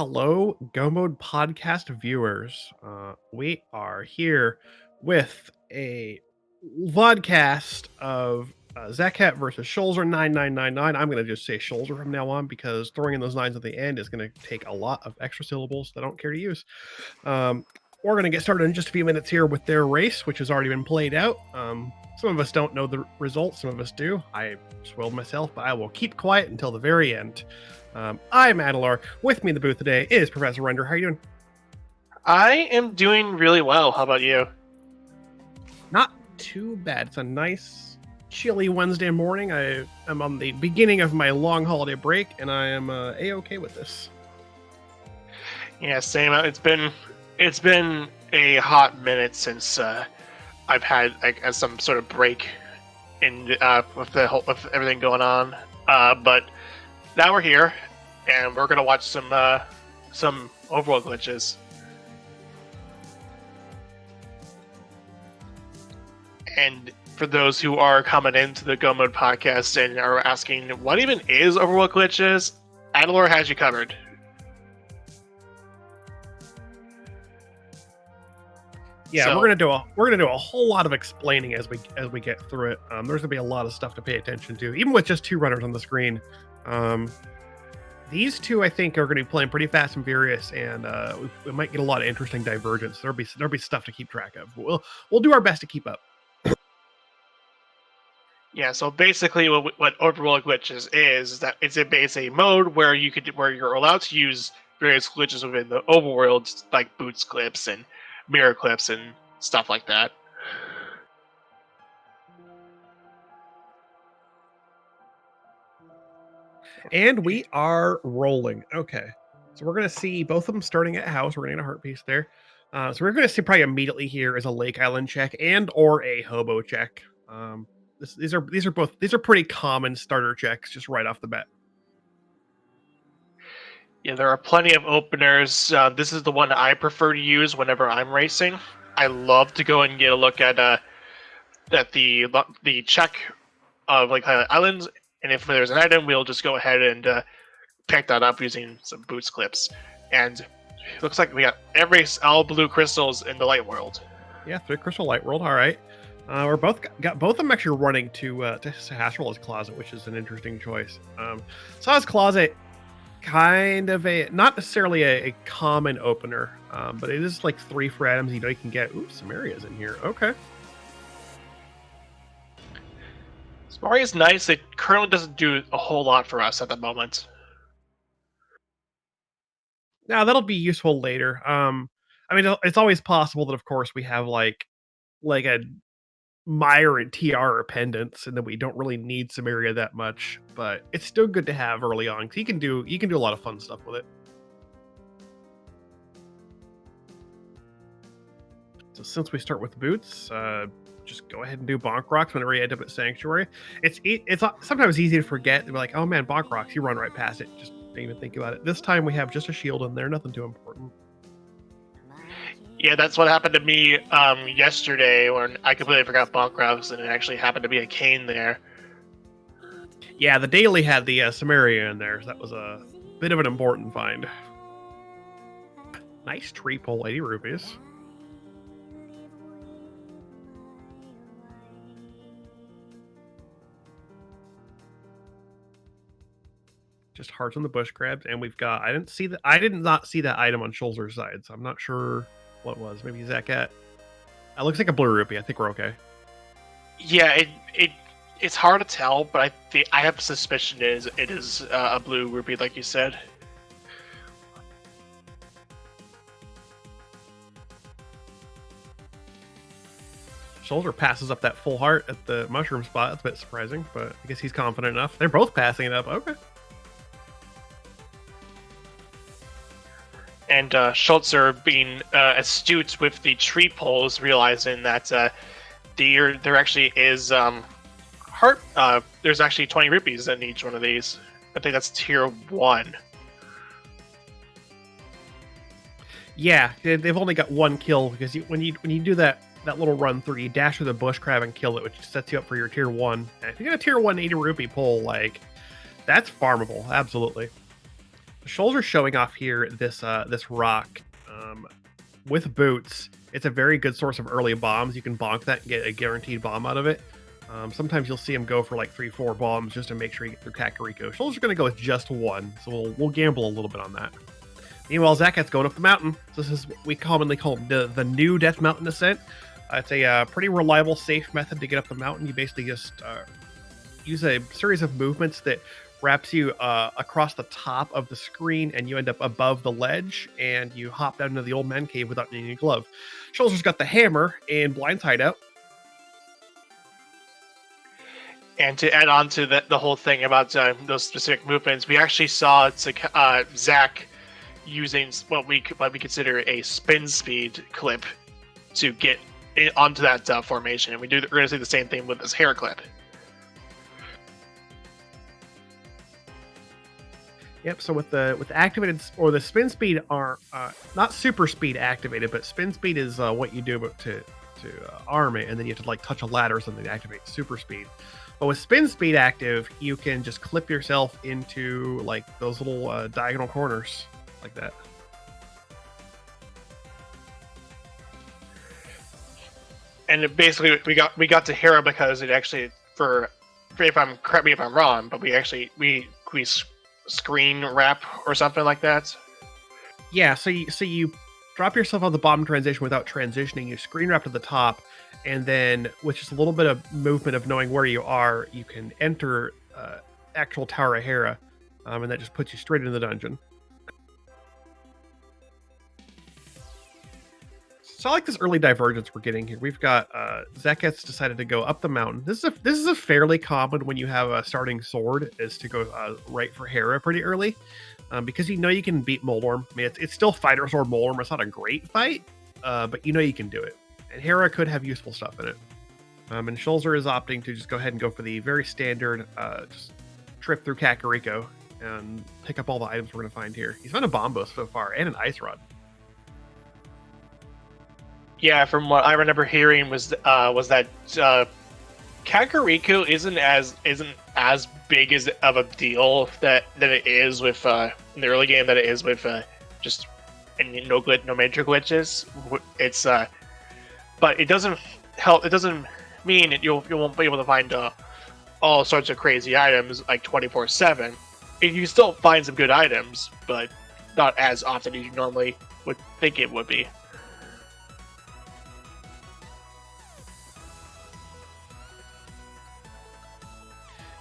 Hello, Go Mode podcast viewers. We are here with a vodcast of Zakat versus Schulzer9999. I'm going to just say Schulzer from now on because throwing in those nines at the end is going to take a lot of extra syllables that I don't care to use. We're going to get started in just a few minutes here with their race, which has already been played out. Some of us don't know the results, some of us do. I spoiled myself, but I will keep quiet until the very end. I'm Adilor. With me in the booth today is Professor Render. How are you doing? I am doing really well. How about you? Not too bad. It's a nice, chilly Wednesday morning. I am on the beginning of my long holiday break, and I am a-okay with this. Yeah, same. It's been a hot minute since I've had some sort of break in with everything going on. But now we're here, and we're gonna watch some Overworld glitches. And for those who are coming into the Go Mode podcast and are asking what even is Overworld glitches, Adilor has you covered. Yeah, so, we're gonna do a whole lot of explaining as we get through it. There's gonna be a lot of stuff to pay attention to, even with just two runners on the screen. These two, I think, are going to be playing pretty fast and furious, and we might get a lot of interesting divergence. There'll be stuff to keep track of. We'll do our best to keep up. Yeah, so basically, what Overworld glitches is that it's a mode where you're allowed to use various glitches within the overworld, like boots clips and mirror clips and stuff like that. And we are rolling. Okay, so we're going to see both of them starting at house. We're going to get a heart piece there. So we're going to see probably immediately here is a Lake Island check and or a hobo check. These are pretty common starter checks just right off the bat. Yeah, there are plenty of openers. This is the one I prefer to use whenever I'm racing. I love to go and get a look at the check of Lake Islands, and if there's an item, we'll just go ahead and pick that up using some boots clips. And it looks like we got all blue crystals in the light world. Yeah, 3 crystal light world. All right. We're both of them actually running to Sahasrala's closet, which is an interesting choice. Sah's closet, kind of not necessarily a common opener, but it is like 3 for items. You can get. Oops, some areas in here. Okay. Safari is nice. It currently doesn't do a whole lot for us at the moment. Now that'll be useful later. I mean, it's always possible that, of course, we have like a Meyer and TR pendants, and then we don't really need Samaria that much, but it's still good to have early on because you can do a lot of fun stuff with it. So since we start with boots, just go ahead and do bonk rocks whenever you end up at Sanctuary. It's sometimes easy to forget. They're like, oh man, bonk rocks, you run right past it. Just don't even think about it. This time we have just a shield in there, nothing too important. Yeah, that's what happened to me yesterday when I completely forgot bonk rocks, and it actually happened to be a cane there. Yeah, the daily had the Samaria in there, so that was a bit of an important find. Nice tree pole, 80 rupees. Just hearts on the bush crabs, and we've got. I did not see that item on Schulzer's side, so I'm not sure what it was. Maybe Zakat. It looks like a blue rupee. I think we're okay. Yeah, it's hard to tell, but I have a suspicion it is a blue rupee, like you said. Schulzer passes up that full heart at the mushroom spot. That's a bit surprising, but I guess he's confident enough. They're both passing it up. Okay. And Schulzer, being astute with the tree poles, realizing that there actually is heart. There's actually 20 rupees in each one of these. I think that's tier 1. Yeah, they've only got 1 kill because when you do that little run through, you dash through the bush crab and kill it, which sets you up for your tier 1. And if you get a tier 1 80 rupee pull, like that's farmable, absolutely. Schulzer's showing off here this rock with boots. It's a very good source of early bombs. You can bonk that and get a guaranteed bomb out of it. Sometimes you'll see him go for like 3-4 bombs just to make sure you get through Kakariko. Schulzer's going to go with just one, so we'll gamble a little bit on that. Meanwhile, Zakat's going up the mountain. This is what we commonly call the new Death Mountain Ascent. It's a pretty reliable, safe method to get up the mountain. You basically just use a series of movements that wraps you across the top of the screen, and you end up above the ledge, and you hop down into the old man cave without needing a glove. Schulzer's got the hammer and Blind's hideout. And to add on to the whole thing about those specific movements, we actually saw Zach using what we consider a spin speed clip to get onto that formation, and we're going to see the same thing with this hair clip. Yep. So with the activated or the spin speed are not super speed activated, but spin speed is what you do to arm it, and then you have to like touch a ladder or something to activate super speed. But with spin speed active, you can just clip yourself into like those little diagonal corners like that. And basically, we got to Hera because it actually correct me if I'm wrong, but we screen wrap or something like that. Yeah, so you drop yourself on the bottom transition without transitioning. You screen wrap to the top, and then with just a little bit of movement of knowing where you are, you can enter actual Tower of Hera, and that just puts you straight into the dungeon. So I like this early divergence we're getting here. We've got Zakat's decided to go up the mountain. This is a fairly common when you have a starting sword, is to go right for Hera pretty early, because you know you can beat Moldorm. I mean, it's still fighter sword Moldorm. It's not a great fight, but you know you can do it. And Hera could have useful stuff in it. And Schulzer is opting to just go ahead and go for the very standard just trip through Kakariko and pick up all the items we're going to find here. He's found a Bombos so far and an Ice Rod. Yeah, from what I remember hearing was that Kakariko isn't as big of a deal that it is with in the early game that it is with just no major glitches. It's but it doesn't help. It doesn't mean that you won't be able to find all sorts of crazy items like 24/7. You still find some good items, but not as often as you normally would think it would be.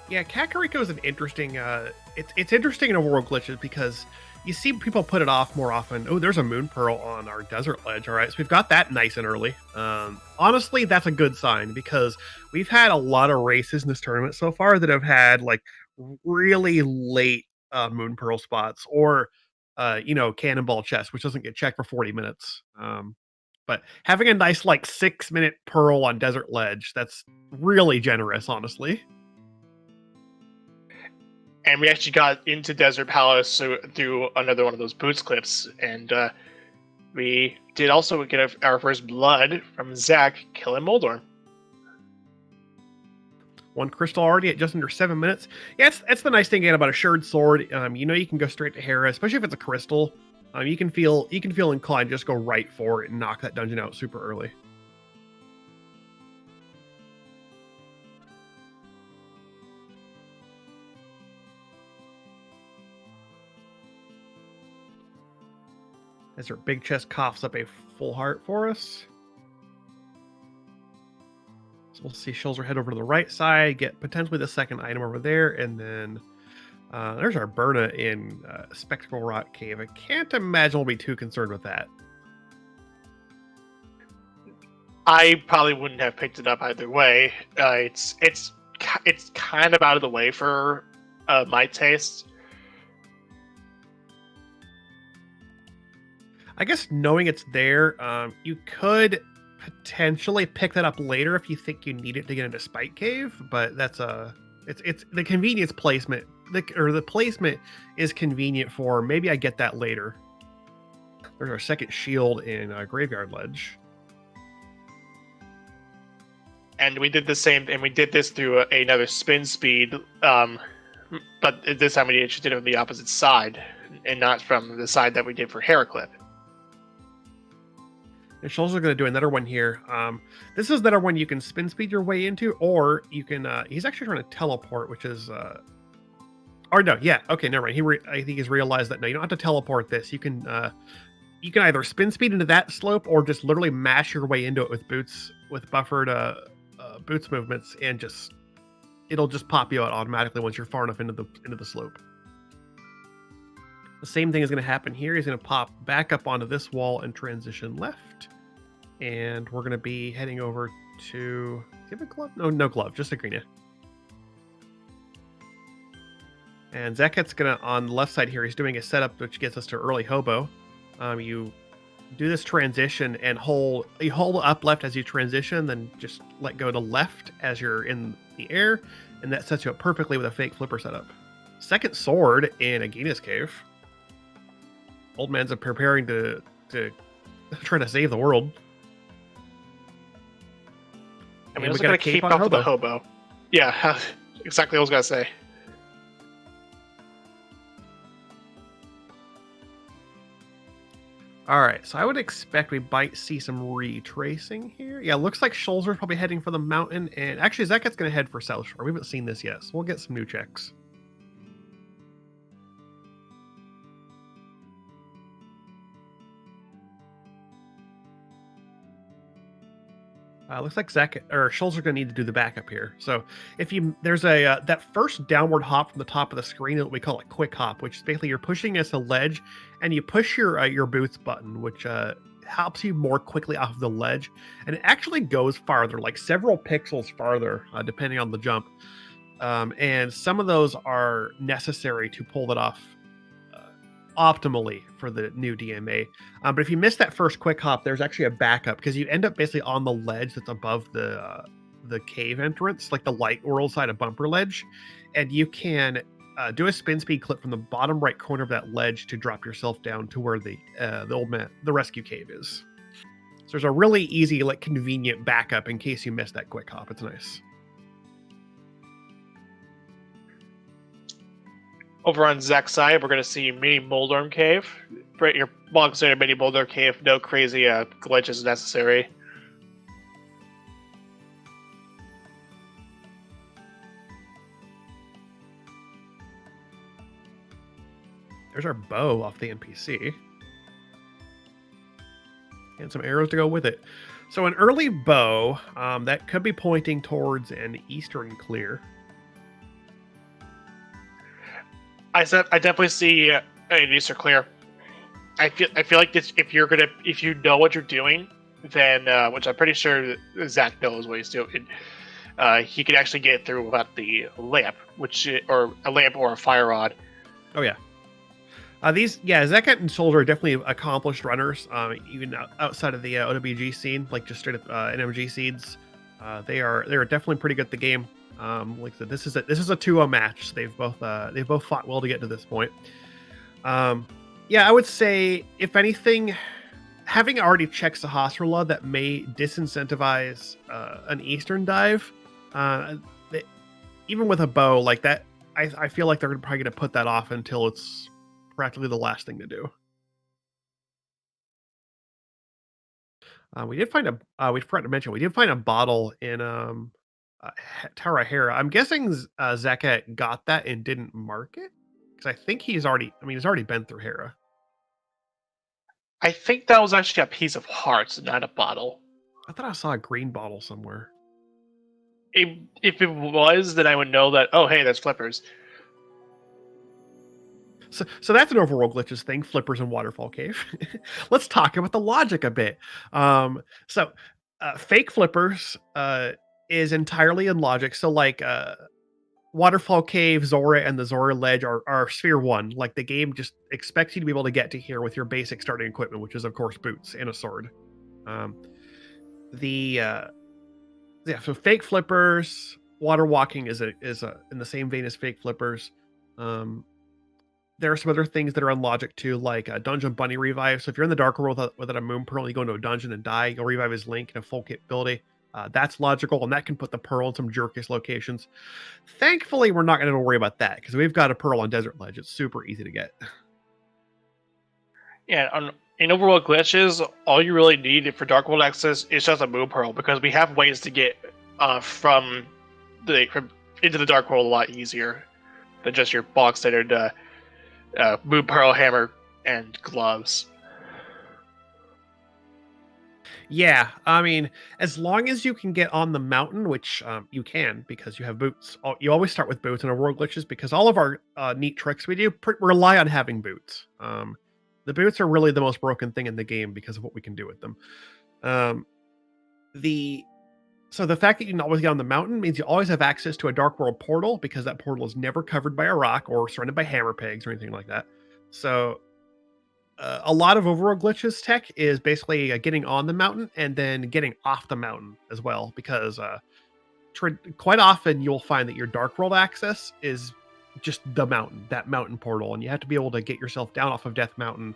Yeah, Kakariko is an interesting. It's interesting in Overworld Glitches because you see people put it off more often. Oh, there's a Moon Pearl on our desert ledge. All right, so we've got that nice and early. Honestly, that's a good sign because we've had a lot of races in this tournament so far that have had like really late Moon Pearl spots or Cannonball Chest, which doesn't get checked for 40 minutes. But having a nice like 6-minute Pearl on desert ledge, that's really generous, honestly. And we actually got into Desert Palace through another one of those boots clips, and we did also get our first blood from Zach killing Moldorm. One crystal already at just under 7 minutes. Yeah, that's the nice thing again about a Shard Sword. You can go straight to Hera, especially if it's a crystal. You can feel inclined to just go right for it and knock that dungeon out super early. As our big chest coughs up a full heart for us. So we'll see Schulzer head over to the right side, get potentially the second item over there, and then there's our Berna in Spectacle Rock Cave. I can't imagine we'll be too concerned with that. I probably wouldn't have picked it up either way. It's kind of out of the way for my taste. I guess knowing it's there, you could potentially pick that up later if you think you need it to get into Spike Cave, but that's it's the convenience placement. The placement is convenient for maybe I get that later. There's our second shield in Graveyard Ledge. And we did the same, and we did this through another spin speed, but this time we actually did it on the opposite side and not from the side that we did for Heraclip. And Schulzer going to do another one here. This is another one you can spin speed your way into, or you can. He's actually trying to teleport, which is. Or no, yeah, okay, never mind. I think he's realized that no, you don't have to teleport this. You can either spin speed into that slope, or just literally mash your way into it with boots, with buffered boots movements, and it'll just pop you out automatically once you're far enough into the slope. The same thing is going to happen here. He's going to pop back up onto this wall and transition left. And we're going to be heading over to... Do you have a glove? No glove, just a green. And Zakat's going to, on the left side here, he's doing a setup which gets us to early hobo. You do this transition and you hold up left as you transition, then just let go to left as you're in the air, and that sets you up perfectly with a fake flipper setup. Second sword in Agina's cave. Old man's preparing to try to save the world. I mean, I was going to keep up with the hobo. Yeah, exactly what I was going to say. All right, so I would expect we might see some retracing here. Yeah, looks like Schulzer's probably heading for the mountain, and actually Zakat's going to head for South Shore. We haven't seen this yet, so we'll get some new checks. Looks like Schulzer's going to need to do the backup here. So if there's that first downward hop from the top of the screen, we call it quick hop, which is basically you're pushing against a ledge, and you push your boots button, which helps you more quickly off of the ledge, and it actually goes farther, like several pixels farther, depending on the jump. And some of those are necessary to pull that off optimally for the new DMA. But if you miss that first quick hop, there's actually a backup, because you end up basically on the ledge that's above the cave entrance, like the light world side of bumper ledge, and you can do a spin speed clip from the bottom right corner of that ledge to drop yourself down to where the rescue cave is. So there's a really easy, like, convenient backup in case you miss that quick hop. It's nice. Over on Zach's side, we're going to see Mini Moldorm Cave. Your long-standing Mini Moldorm Cave, no crazy glitches necessary. There's our bow off the NPC. And some arrows to go with it. So an early bow, that could be pointing towards an eastern clear. I definitely see an eastern clear. I feel like this, if you know what you're doing, then which I'm pretty sure Zach knows what he's doing, he can actually get through without the lamp, or a lamp or a fire rod. Oh yeah. Zakat and Schulzer are definitely accomplished runners, even outside of the OWG scene, like just straight up NMG seeds. They are definitely pretty good at the game. Like I said, this is a 2-0 match. They've both fought well to get to this point. I would say, if anything, having already checked Sahasrara, that may disincentivize an eastern dive. Even with a bow like that, I feel like they're probably going to put that off until it's practically the last thing to do. We forgot to mention, we did find a bottle in Tara Hera. I'm guessing Zakat got that and didn't mark it, because I think he's already been through Hera. I think that was actually a piece of hearts, not a bottle. I thought I saw a green bottle somewhere. If it was, then I would know that, oh, hey, that's flippers. So that's an Overworld Glitches thing, flippers and Waterfall Cave. Let's talk about the logic a bit. Fake flippers is entirely in logic. So like Waterfall Cave, Zora, and the Zora Ledge are Sphere 1. Like, the game just expects you to be able to get to here with your basic starting equipment, which is, of course, boots and a sword. So fake flippers, water walking is in the same vein as fake flippers. There are some other things that are on logic too, like a dungeon bunny revive. So if you're in the dark world without a moon pearl, you go into a dungeon and die, you'll revive his link in a full capability. That's logical, and that can put the pearl in some jerkish locations. Thankfully, we're not going to worry about that, because we've got a pearl on Desert Ledge. It's super easy to get. Yeah, in Overworld Glitches, all you really need for Dark World access is just a Moon Pearl, because we have ways to get from into the Dark World a lot easier than just your bog standard Moon Pearl hammer and gloves. Yeah, I mean, as long as you can get on the mountain, which you can because you have boots. You always start with boots in Overworld Glitches because all of our neat tricks we do rely on having boots. The boots are really the most broken thing in the game because of what we can do with them. Um, the So the fact that you can always get on the mountain means you always have access to a Dark World portal because that portal is never covered by a rock or surrounded by hammer pegs or anything like that. So a lot of Overworld Glitches tech is basically getting on the mountain and then getting off the mountain as well because quite often you'll find that your Dark World access is just the mountain, that mountain portal, and you have to be able to get yourself down off of Death Mountain.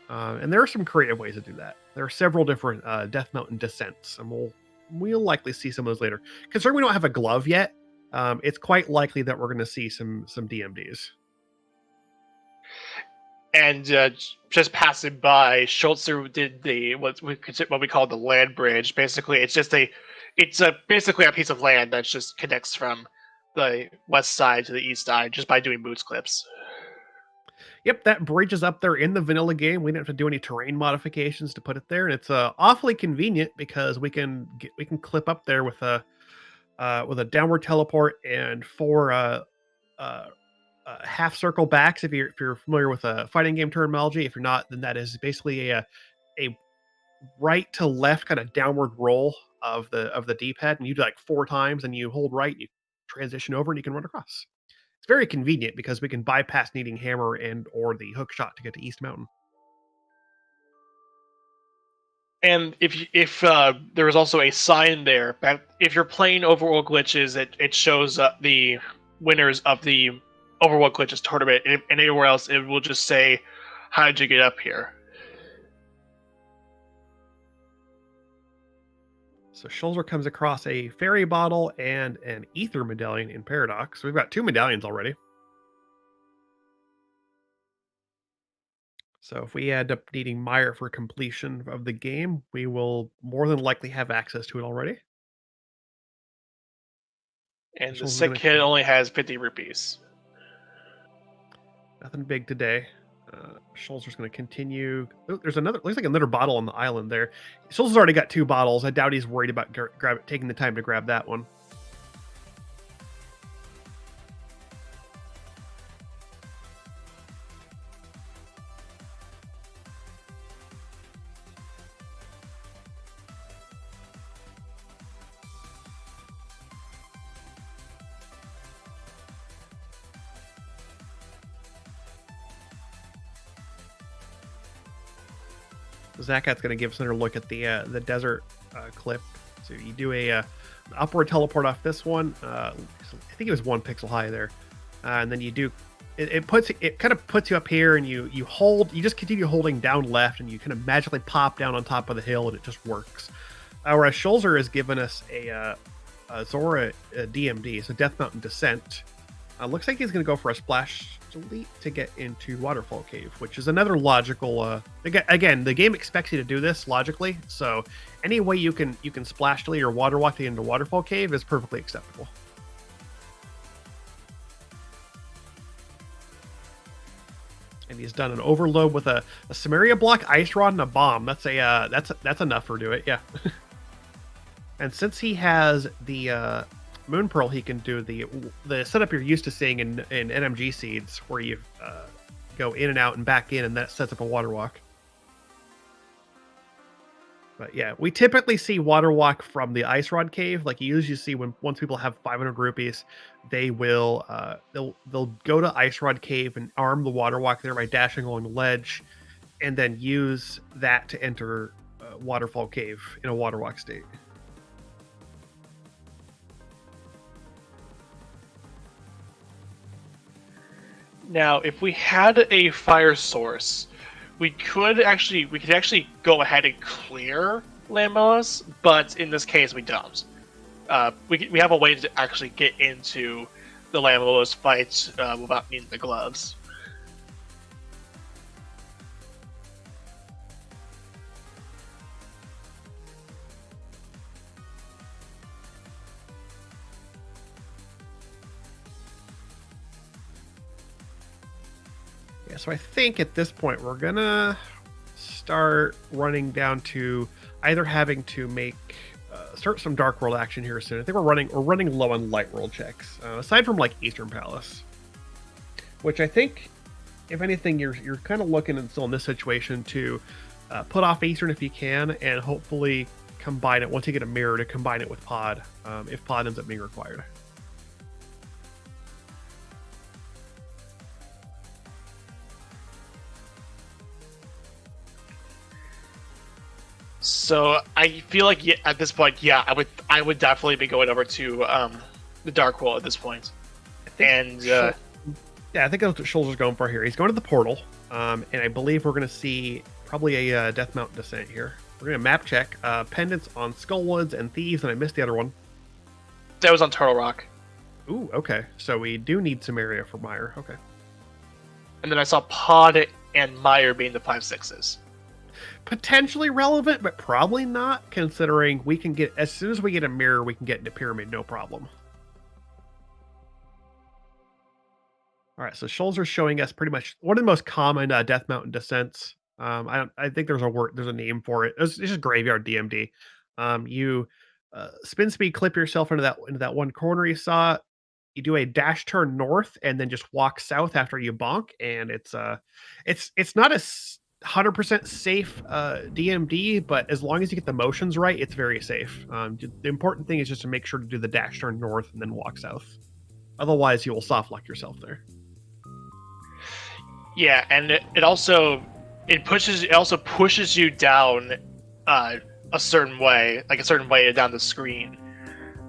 And there are some creative ways to do that. There are several different Death Mountain descents, and we'll likely see some of those later. Considering we don't have a glove yet, it's quite likely that we're going to see some DMDs. And just passing by, Schulzer did what we call the land bridge. Basically, it's basically a piece of land that just connects from the west side to the east side just by doing boots clips. Yep, that bridge is up there in the vanilla game. We didn't have to do any terrain modifications to put it there, and it's awfully convenient because we can clip up there with a downward teleport and four uh, half circle backs. If you're familiar with fighting game terminology, if you're not, then that is basically a right to left kind of downward roll of the D-pad, and you do like 4 times, and you hold right, and you transition over, and you can run across. It's very convenient because we can bypass needing hammer and or the hook shot to get to East Mountain. And if there was also a sign there, if you're playing Overworld Glitches, it shows the winners of the Overworld Glitches tournament, and anywhere else it will just say, "How did you get up here?" So Schulzer comes across a fairy bottle and an ether medallion in Paradox. So we've got 2 medallions already. So if we end up needing Mire for completion of the game, we will more than likely have access to it already. And the Schulzer's sick gonna kid only has 50 rupees. nothing big today. Schulzer's going to continue. Oh, there's another. Looks like another bottle on the island there. Schulzer's already got 2 bottles. I doubt he's worried about taking the time to grab that one. Zakat's going to give us another look at the desert clip. So you do a upward teleport off this one. I think it was 1 pixel high there, and then you do. It kind of puts you up here, and you just continue holding down left, and you kind of magically pop down on top of the hill, and it just works. Whereas Schulzer has given us a Zora DMD, so Death Mountain Descent. Looks like he's going to go for a splash delete to get into Waterfall Cave, which is another logical. Again, the game expects you to do this logically, so any way you can splash delete or water walk to get into Waterfall Cave is perfectly acceptable. And he's done an overload with a Samaria block, ice rod, and a bomb. That's enough for do it, yeah. And since he has the Moon Pearl, he can do the setup you're used to seeing in NMG seeds, where you go in and out and back in, and that sets up a water walk. But yeah, we typically see water walk from the Ice Rod Cave. Like you usually see once people have 500 rupees, they will they'll go to Ice Rod Cave and arm the water walk there by dashing along the ledge, and then use that to enter Waterfall Cave in a water walk state. Now, if we had a fire source, we could actually go ahead and clear Lamos, but in this case we don't. We have a way to actually get into the Lamos fight without needing the gloves. Yeah, so I think at this point we're gonna start running down to either having to make start some Dark World action here soon. I think we're running low on Light World checks, aside from like Eastern Palace, which I think, if anything, you're kind of looking and still in this situation to put off Eastern if you can, and hopefully combine it once you get a mirror to combine it with Pod, if Pod ends up being required. So I feel like at this point, yeah, I would definitely be going over to the Dark World at this point. And yeah, I think that's what Schulzer's going for here. He's going to the portal, and I believe we're going to see probably a Death Mountain descent here. We're going to map check pendants on Skullwoods and Thieves, and I missed the other one. That was on Turtle Rock. Ooh, okay. So we do need some area for Meyer. Okay. And then I saw Pod and Meyer being the 5/6s. Potentially relevant, but probably not, considering we can get, as soon as we get a mirror, we can get into Pyramid, no problem. All right, so Schulzer's showing us pretty much one of the most common Death Mountain descents. I think there's a name for it. It's just Graveyard DMD. You spin speed, clip yourself into that one corner you saw. You do a dash turn north and then just walk south after you bonk, and it's not a 100% safe DMD, but as long as you get the motions right, it's very safe. The important thing is just to make sure to do the dash turn north and then walk south. Otherwise, you will soft lock yourself there. Yeah, and it also pushes you down a certain way, like a certain way down the screen.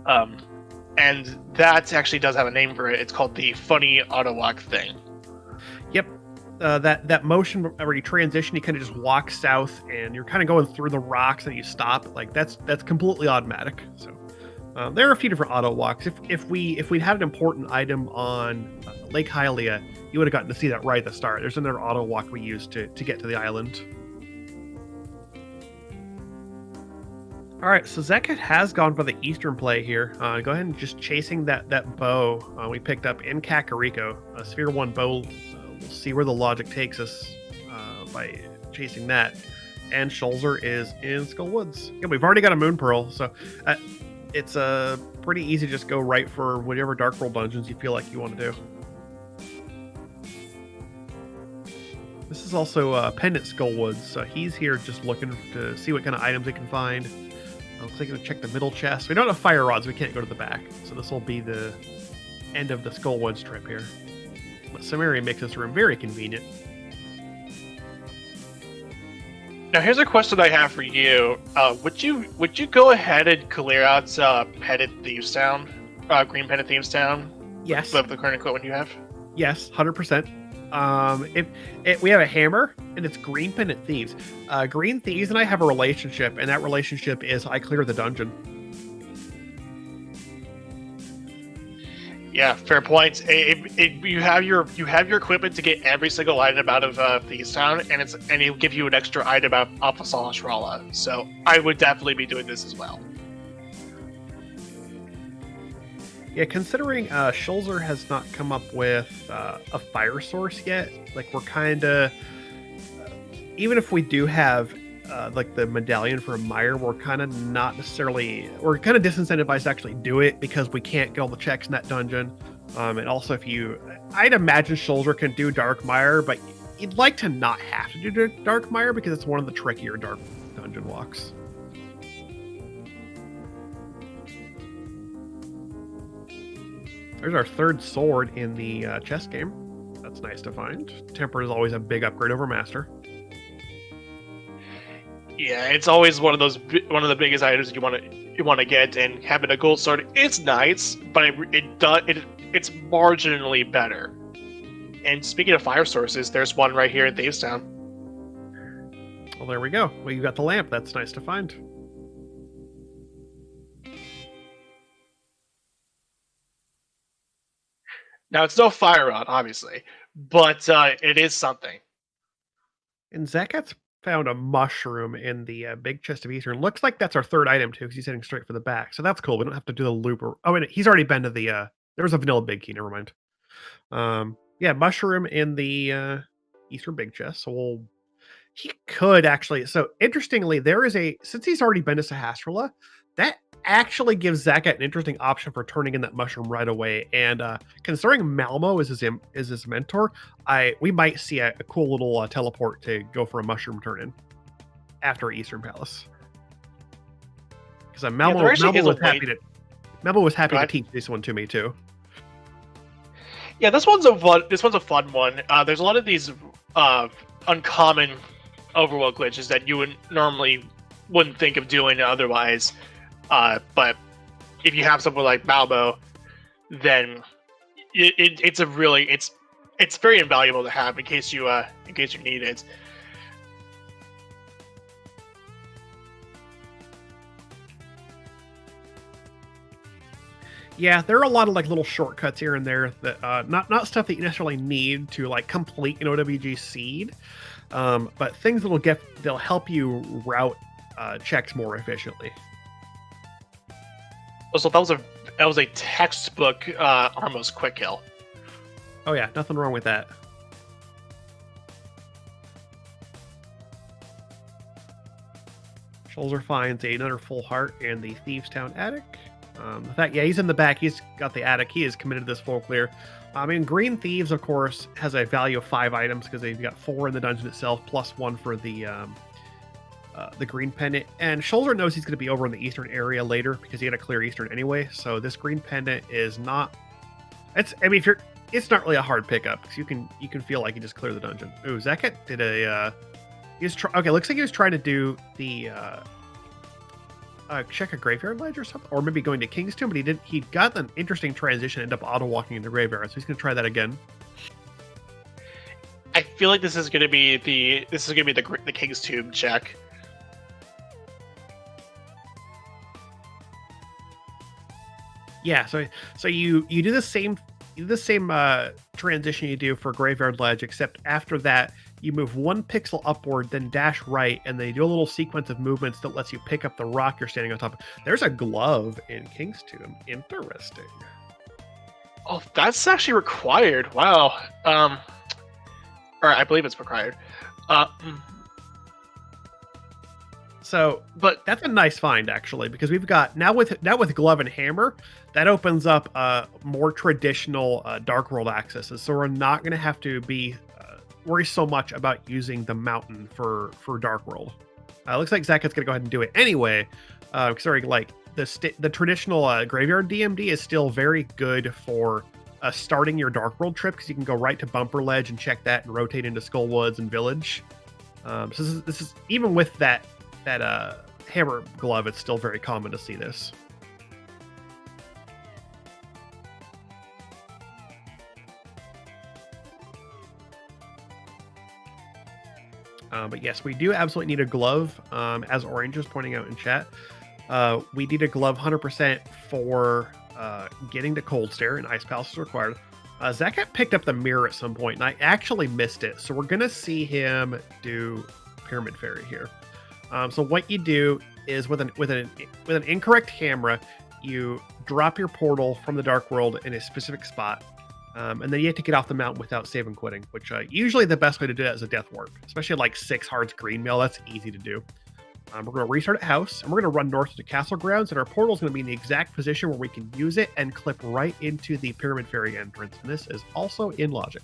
And that actually does have a name for it. It's called the funny auto walk thing. Yep. That motion where you transition, you kind of just walk south and you're kind of going through the rocks and you stop. Like that's completely automatic. So there are a few different auto walks. If we'd had an important item on Lake Hylia, you would have gotten to see that right at the start. There's another auto walk we used to get to the island. All right, so vZakat has gone for the Eastern play here. Go ahead and just chasing that bow we picked up in Kakariko. Sphere 1 bow. We'll see where the logic takes us by chasing that. And Schulzer is in Skullwoods. Yeah, we've already got a Moon Pearl, so it's pretty easy to just go right for whatever Dark World dungeons you feel like you want to do. This is also Pendant Skullwoods, so he's here just looking to see what kind of items he can find. Looks like we're gonna check the middle chest. We don't have fire rods, we can't go to the back, so this will be the end of the Skullwoods trip here. But Samaria makes this room very convenient. Now here's a question I have for you. Would you go ahead and clear out Pendant Thieves Town, Green Pendant Thieves Town? Yes. With the current equipment you have? Yes, 100%. If we have a hammer and it's Green Pendant Thieves. Green Thieves and I have a relationship, and that relationship is I clear the dungeon. Yeah, fair point. You have your equipment to get every single item out of Thieves Town, and it'll give you an extra item out of Ashrala. So I would definitely be doing this as well. Yeah, considering Schulzer has not come up with a fire source yet, like we're kind of, even if we do have like the medallion for Meyer, we're kind of not necessarily, we're kind of disincentivized to actually do it because we can't get all the checks in that dungeon. And also I'd imagine Schulzer can do Dark Meyer, but you'd like to not have to do Dark Meyer because it's one of the trickier Dark dungeon walks. There's our third sword in the chess game. That's nice to find. Temper is always a big upgrade over Master. Yeah, it's always one of the biggest items you want to get, and having a gold sword, it's nice, but it's marginally better. And speaking of fire sources, there's one right here in Thieves Town. Well, there we go. Well, you got the lamp. That's nice to find. Now, it's no fire rod, obviously, but it is something. And vZakat's found a mushroom in the big chest of Eastern. Looks like that's our third item, too, because he's heading straight for the back. So that's cool. We don't have to do the loop. Oh, and he's already been to the... there was a vanilla big key. Never mind. Yeah, mushroom in the Eastern Big Chest. So he could actually. So interestingly, since he's already been to Sahasrahla, that actually gives Zakat an interesting option for turning in that mushroom right away. And considering Malmo is his mentor, we might see a cool little teleport to go for a mushroom turn in after Eastern Palace. Because Malmo was happy to teach this one to me too. Yeah, this one's a fun one. There's a lot of these uncommon overworld glitches that you wouldn't think of doing otherwise. But if you have something like Malmo, then it's very invaluable to have in case you need it. Yeah, there are a lot of like little shortcuts here and there that not stuff that you necessarily need to like complete an OWG seed, but things they'll help you route checks more efficiently. So that was a textbook almost quick kill. Oh yeah, nothing wrong with that. Schulzer finds another full heart in the Thieves' Town attic. He's in the back. He's got the attic. He is committed to this full clear. Green Thieves, of course, has a value of 5 items because they've got 4 in the dungeon itself, plus 1 for the green pendant. And Schulzer knows he's going to be over in the eastern area later because he had to clear eastern anyway. So this green pendant is not. It's not really a hard pickup because you can feel like you just clear the dungeon. Ooh, Zakat did a. Looks like he was trying to do the. Check a graveyard ledge or something, or maybe going to King's Tomb, but he didn't. He got an interesting transition, ended up auto walking into graveyard, so he's going to try that again. I feel like this is going to be the King's Tomb check. Yeah, so you do the same transition you do for graveyard ledge, except after that you move 1 pixel upward, then dash right, and then you do a little sequence of movements that lets you pick up the rock you're standing on top of. There's a glove in King's Tomb. Interesting. Oh, that's actually required. Wow. Or I believe it's required. But that's a nice find actually, because we've got now with glove and hammer, that opens up more traditional Dark World accesses. So we're not going to have to worry so much about using the mountain for Dark World. Looks like Zakat's going to go ahead and do it anyway. Considering like the traditional graveyard DMD is still very good for starting your Dark World trip, because you can go right to Bumper Ledge and check that and rotate into Skull Woods and Village. So this is even with that hammer glove, it's still very common to see this. But yes, we do absolutely need a glove, as Orange is pointing out in chat. We need a glove 100% for getting to Cold Stare, and Ice Palace is required. Zakat picked up the mirror at some point, and I actually missed it. So we're going to see him do Pyramid Fairy here. So what you do is with an incorrect camera, you drop your portal from the Dark World in a specific spot, and then you have to get off the mountain without save and quitting, which usually the best way to do that is a Death Warp, especially like 6 Hearts Green Mail. That's easy to do. We're going to restart at house, and we're going to run north to Castle Grounds, and our portal is going to be in the exact position where we can use it and clip right into the Pyramid Fairy entrance. And this is also in logic.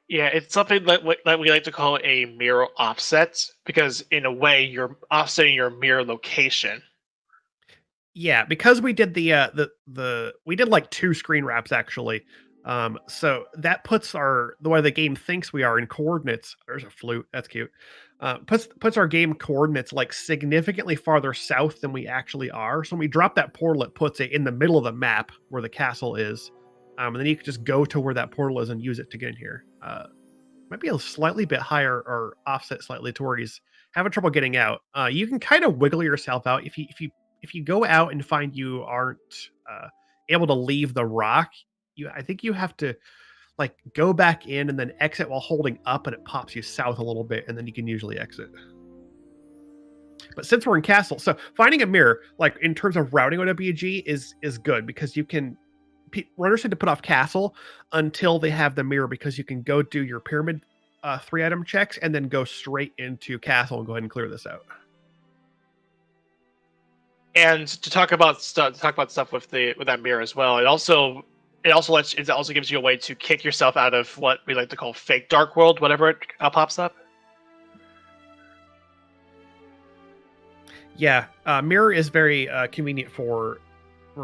Yeah, it's something that we like to call a mirror offset, because in a way you're offsetting your mirror location. Yeah, because we did we did like 2 screen wraps actually. So that puts the way the game thinks we are in coordinates. There's a flute, that's cute. Puts our game coordinates like significantly farther south than we actually are. So when we drop that portal, it puts it in the middle of the map where the castle is. And then you can just go to where that portal is and use it to get in here. Might be a slightly bit higher or offset slightly to where he's having trouble getting out. You can kind of wiggle yourself out if you go out and find you aren't able to leave the rock. I think you have to like go back in and then exit while holding up, and it pops you south a little bit, and then you can usually exit. But since we're in castle, so finding a mirror, like in terms of routing OWG, is good, because you can runners tend to put off castle until they have the mirror, because you can go do your pyramid 3-item checks and then go straight into castle and go ahead and clear this out. And to talk about stuff with that mirror as well, it also gives you a way to kick yourself out of what we like to call fake dark world, whatever it pops up. Yeah, mirror is very convenient for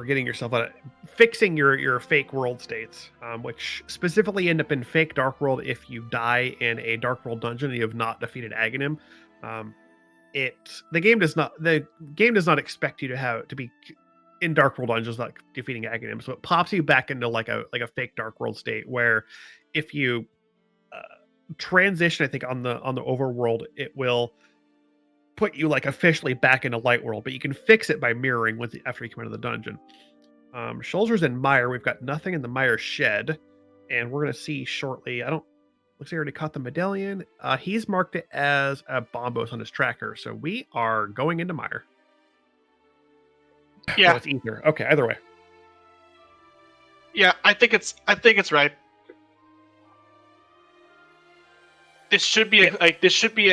getting yourself out of fixing your fake world states, which specifically end up in fake dark world if you die in a dark world dungeon and you have not defeated Aghanim. The game does not expect you to be in dark world dungeons like defeating Aghanim, so it pops you back into like a fake dark world state where if you transition, I think on the overworld, it will put you like officially back into light world, but you can fix it by mirroring after you come out of the dungeon. Schulzer's in Mire. We've got nothing in the Mire shed, and we're gonna see shortly. Looks like he already caught the medallion. He's marked it as a bombos on his tracker, so we are going into Mire. Yeah, it's Ether. Okay, either way. Yeah, I think it's right. This should be a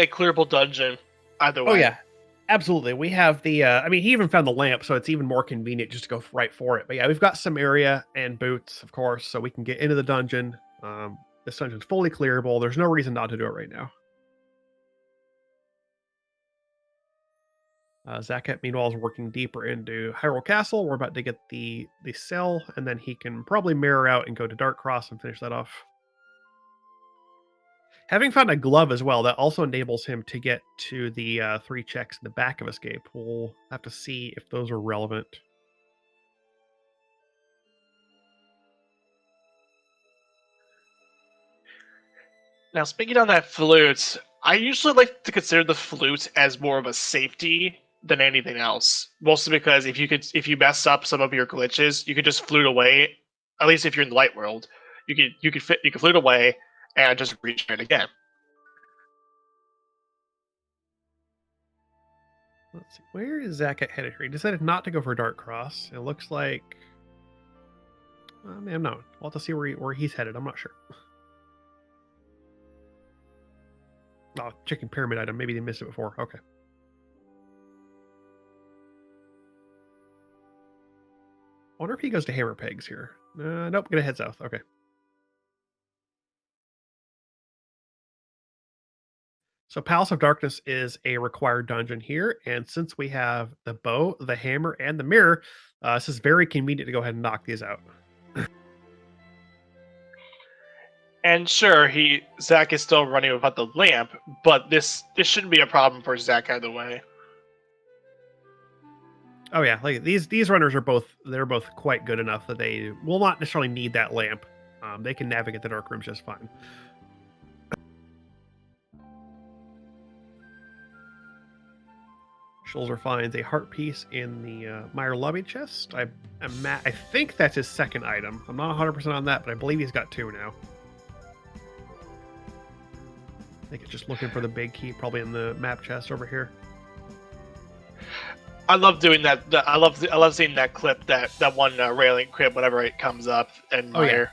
clearable dungeon either way. Oh yeah, absolutely. We have the he even found the lamp, so it's even more convenient just to go right for it. But yeah, we've got some area and boots, of course, so we can get into the dungeon. This dungeon's fully clearable. There's no reason not to do it right now. Zakat, meanwhile, is working deeper into Hyrule Castle. We're about to get the cell, and then he can probably mirror out and go to Dark Cross and finish that off. Having found a glove as well, that also enables him to get to the 3 checks in the back of Escape. We'll have to see if those are relevant. Now, speaking on that flute, I usually like to consider the flute as more of a safety than anything else. Mostly because if you mess up some of your glitches, you could just flute away. At least if you're in the light world, you could flute away and just reach it again. Let's see, where is Zakat headed here? He decided not to go for Dark Cross. It looks like, no. We'll have to see where he's headed. I'm not sure. Oh, chicken pyramid item. Maybe they missed it before. Okay. I wonder if he goes to Hammer Pegs here. Nope, gonna head south. Okay. So Palace of Darkness is a required dungeon here, and since we have the bow, the hammer, and the mirror, this is very convenient to go ahead and knock these out. And sure, Zach is still running without the lamp, but this shouldn't be a problem for Zach either way. Oh yeah, like these runners are both quite good enough that they will not necessarily need that lamp. They can navigate the dark rooms just fine. Schulzer finds a heart piece in the Mire lobby chest. I think that's his second item. I'm not 100% on that, but I believe he's got 2 now. I think it's just looking for the big key, probably in the map chest over here. I love doing that. I love seeing that clip, that one railing crib, whenever it comes up and Mire.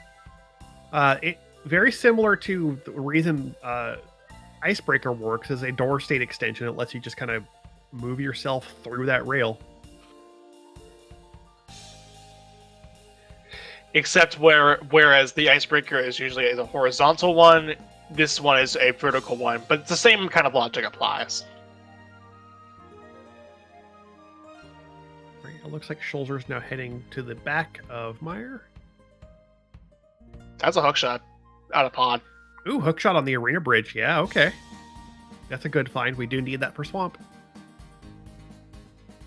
It very similar to the reason Icebreaker works as a door state extension. It lets you just kind of move yourself through that rail. Except whereas the Icebreaker is usually a horizontal one, this one is a vertical one, but the same kind of logic applies. Right, it looks like Schulzer's now heading to the back of Mire. That's a hookshot out of pod. Ooh, hookshot on the arena bridge. Yeah, okay. That's a good find. We do need that for Swamp.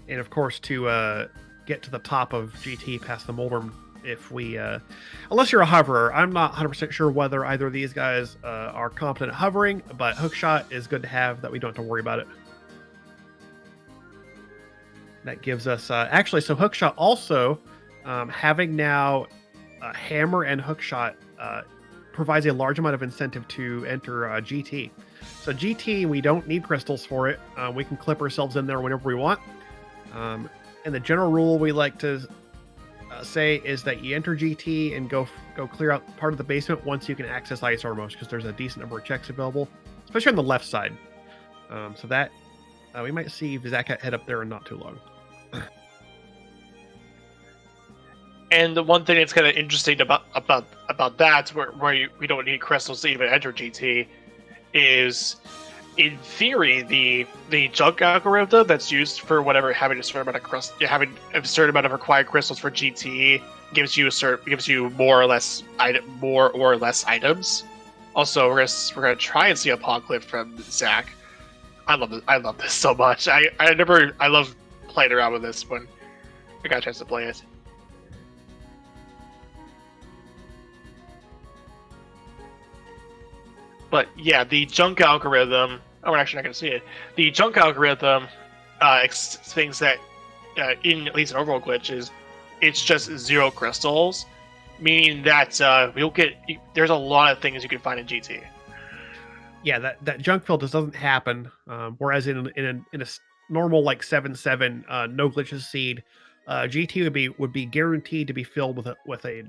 And of course, to get to the top of GT past the Moldrum, if we, unless you're a hoverer, I'm not 100% sure whether either of these guys are competent at hovering, but hookshot is good to have, that we don't have to worry about it. That gives us, actually, so hookshot also, having now hammer and hookshot provides a large amount of incentive to enter GT. So GT, we don't need crystals for it. We can clip ourselves in there whenever we want. And the general rule we like to say is that you enter GT and go clear out part of the basement once you can access ice armors, because there's a decent number of checks available, especially on the left side. So that we might see vZakat head up there in not too long. And the one thing that's kind of interesting about that, where we don't need crystals to even enter GT, is in theory the junk algorithm that's used for whatever having a certain amount of required crystals for GT gives you more or less items. Also, we're gonna try and see a Poglyph from Zach. I love this so much. I love playing around with this when I got a chance to play it. But yeah, the junk algorithm. Oh, we're actually not going to see it. The junk algorithm things that, in at least in Overworld Glitches, it's just 0 crystals, meaning that there's a lot of things you can find in GT. Yeah, that junk fill just doesn't happen. Whereas in a normal like 7/7 no glitches seed, GT would be guaranteed to be filled with a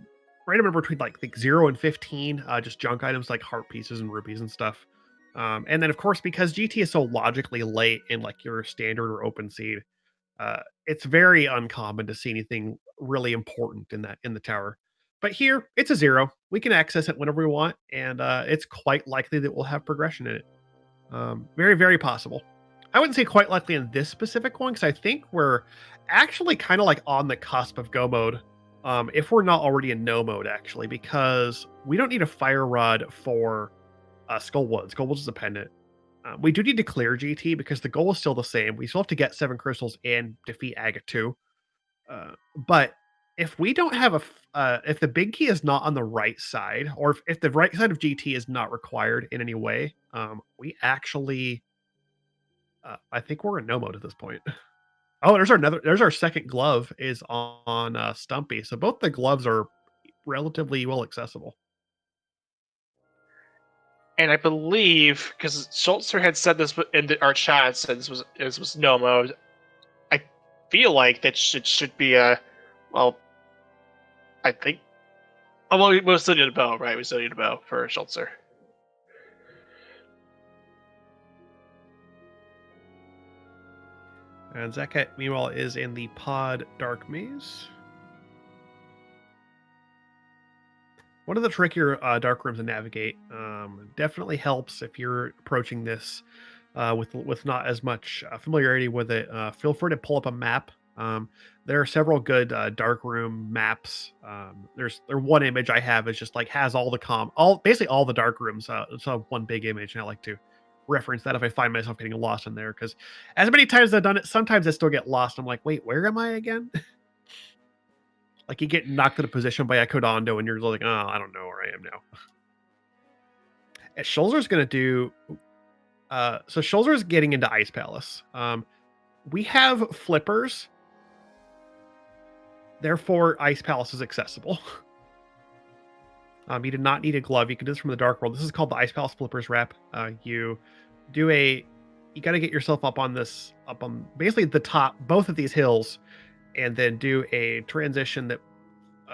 random number between like 0 and 15, just junk items like heart pieces and rupees and stuff. And then of course, because GT is so logically late in like your standard or open seed, it's very uncommon to see anything really important in the tower. But here, it's a 0. We can access it whenever we want, and it's quite likely that we'll have progression in it. Very, very possible. I wouldn't say quite likely in this specific one, because I think we're actually kind of like on the cusp of go mode, if we're not already in no mode, actually, because we don't need a fire rod for Skullwood. Skullwood is a pendant. We do need to clear GT because the goal is still the same. We still have to get 7 crystals and defeat Agate 2. But if we don't have if the big key is not on the right side, or if the right side of GT is not required in any way, we actually, I think we're in no mode at this point. Oh, there's our second glove is on Stumpy. So both the gloves are relatively well accessible. And I believe, because Schulzer had said this in our chat, said this was no mode. I feel like that should be a, well, I think. Oh, well, we still need a bow, right? We still need a bow for Schulzer. And Zakat, meanwhile, is in the pod Dark Maze. One of the trickier dark rooms to navigate. Definitely helps if you're approaching this with not as much familiarity with it. Feel free to pull up a map. There are several good dark room maps. There's one image I have is just like has all basically all the dark rooms. It's one big image, and I like to reference that if I find myself getting lost in there, because as many times as I've done it, sometimes I still get lost. I'm like, wait, where am I again? Like you get knocked into position by a Kodondo, and you're like, oh, I don't know where I am now. And Schulzer's going to do. So Schulzer's getting into Ice Palace. We have flippers, therefore Ice Palace is accessible. You did not need a glove. You can do this from the Dark World. This is called the Ice Palace Flippers wrap. You got to get yourself up on basically the top, both of these hills, and then do a transition that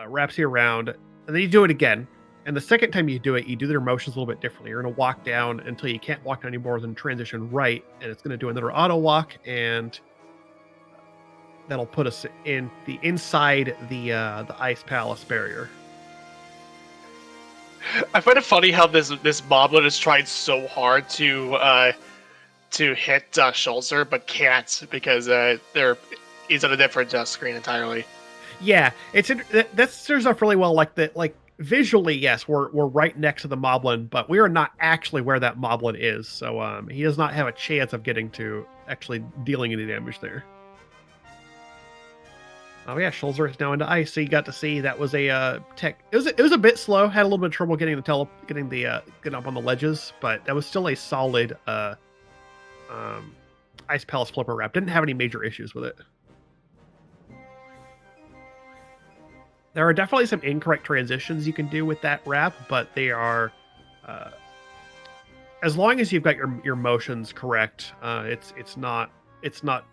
wraps you around, and then you do it again. And the second time you do it, you do their motions a little bit differently. You're going to walk down until you can't walk down anymore, then transition right, and it's going to do another auto walk, and that'll put us inside the Ice Palace barrier. I find it funny how this moblin has tried so hard to hit Schulzer, but can't because he's on a different screen entirely. Yeah, that serves up really well. Like visually, yes, we're right next to the moblin, but we are not actually where that moblin is. So he does not have a chance of getting to actually dealing any damage there. Oh yeah, Schulzer is now into ice. So you got to see that was a tech. It was a bit slow. Had a little bit of trouble getting getting up on the ledges, but that was still a solid Ice Palace flipper wrap. Didn't have any major issues with it. There are definitely some incorrect transitions you can do with that wrap, but they are, as long as you've got your motions correct, it's not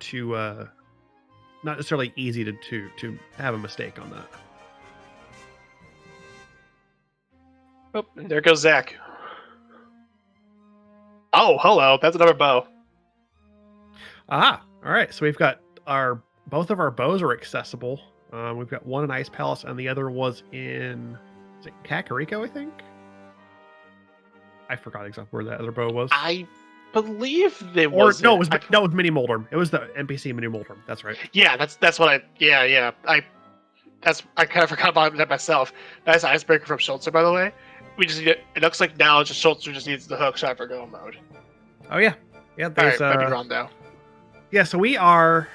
too not necessarily easy to have a mistake on that. Oh, and there goes Zach. Oh, hello. That's another bow. All right. So we've got both of our bows are accessible. We've got one in Ice Palace, and the other was in Kakariko, I think. I forgot exactly where that other bow was. I believe there Or was. no, it was Mini Moldorm. It was the NPC Mini Moldorm. That's right. Yeah, that's what I. Yeah. I kind of forgot about that myself. That's an icebreaker from Schulzer, by the way. We just need it. It looks like now just Schulzer just needs the hook shot for go mode. Oh yeah, yeah. All There's right, maybe Rondo. Yeah, so we are.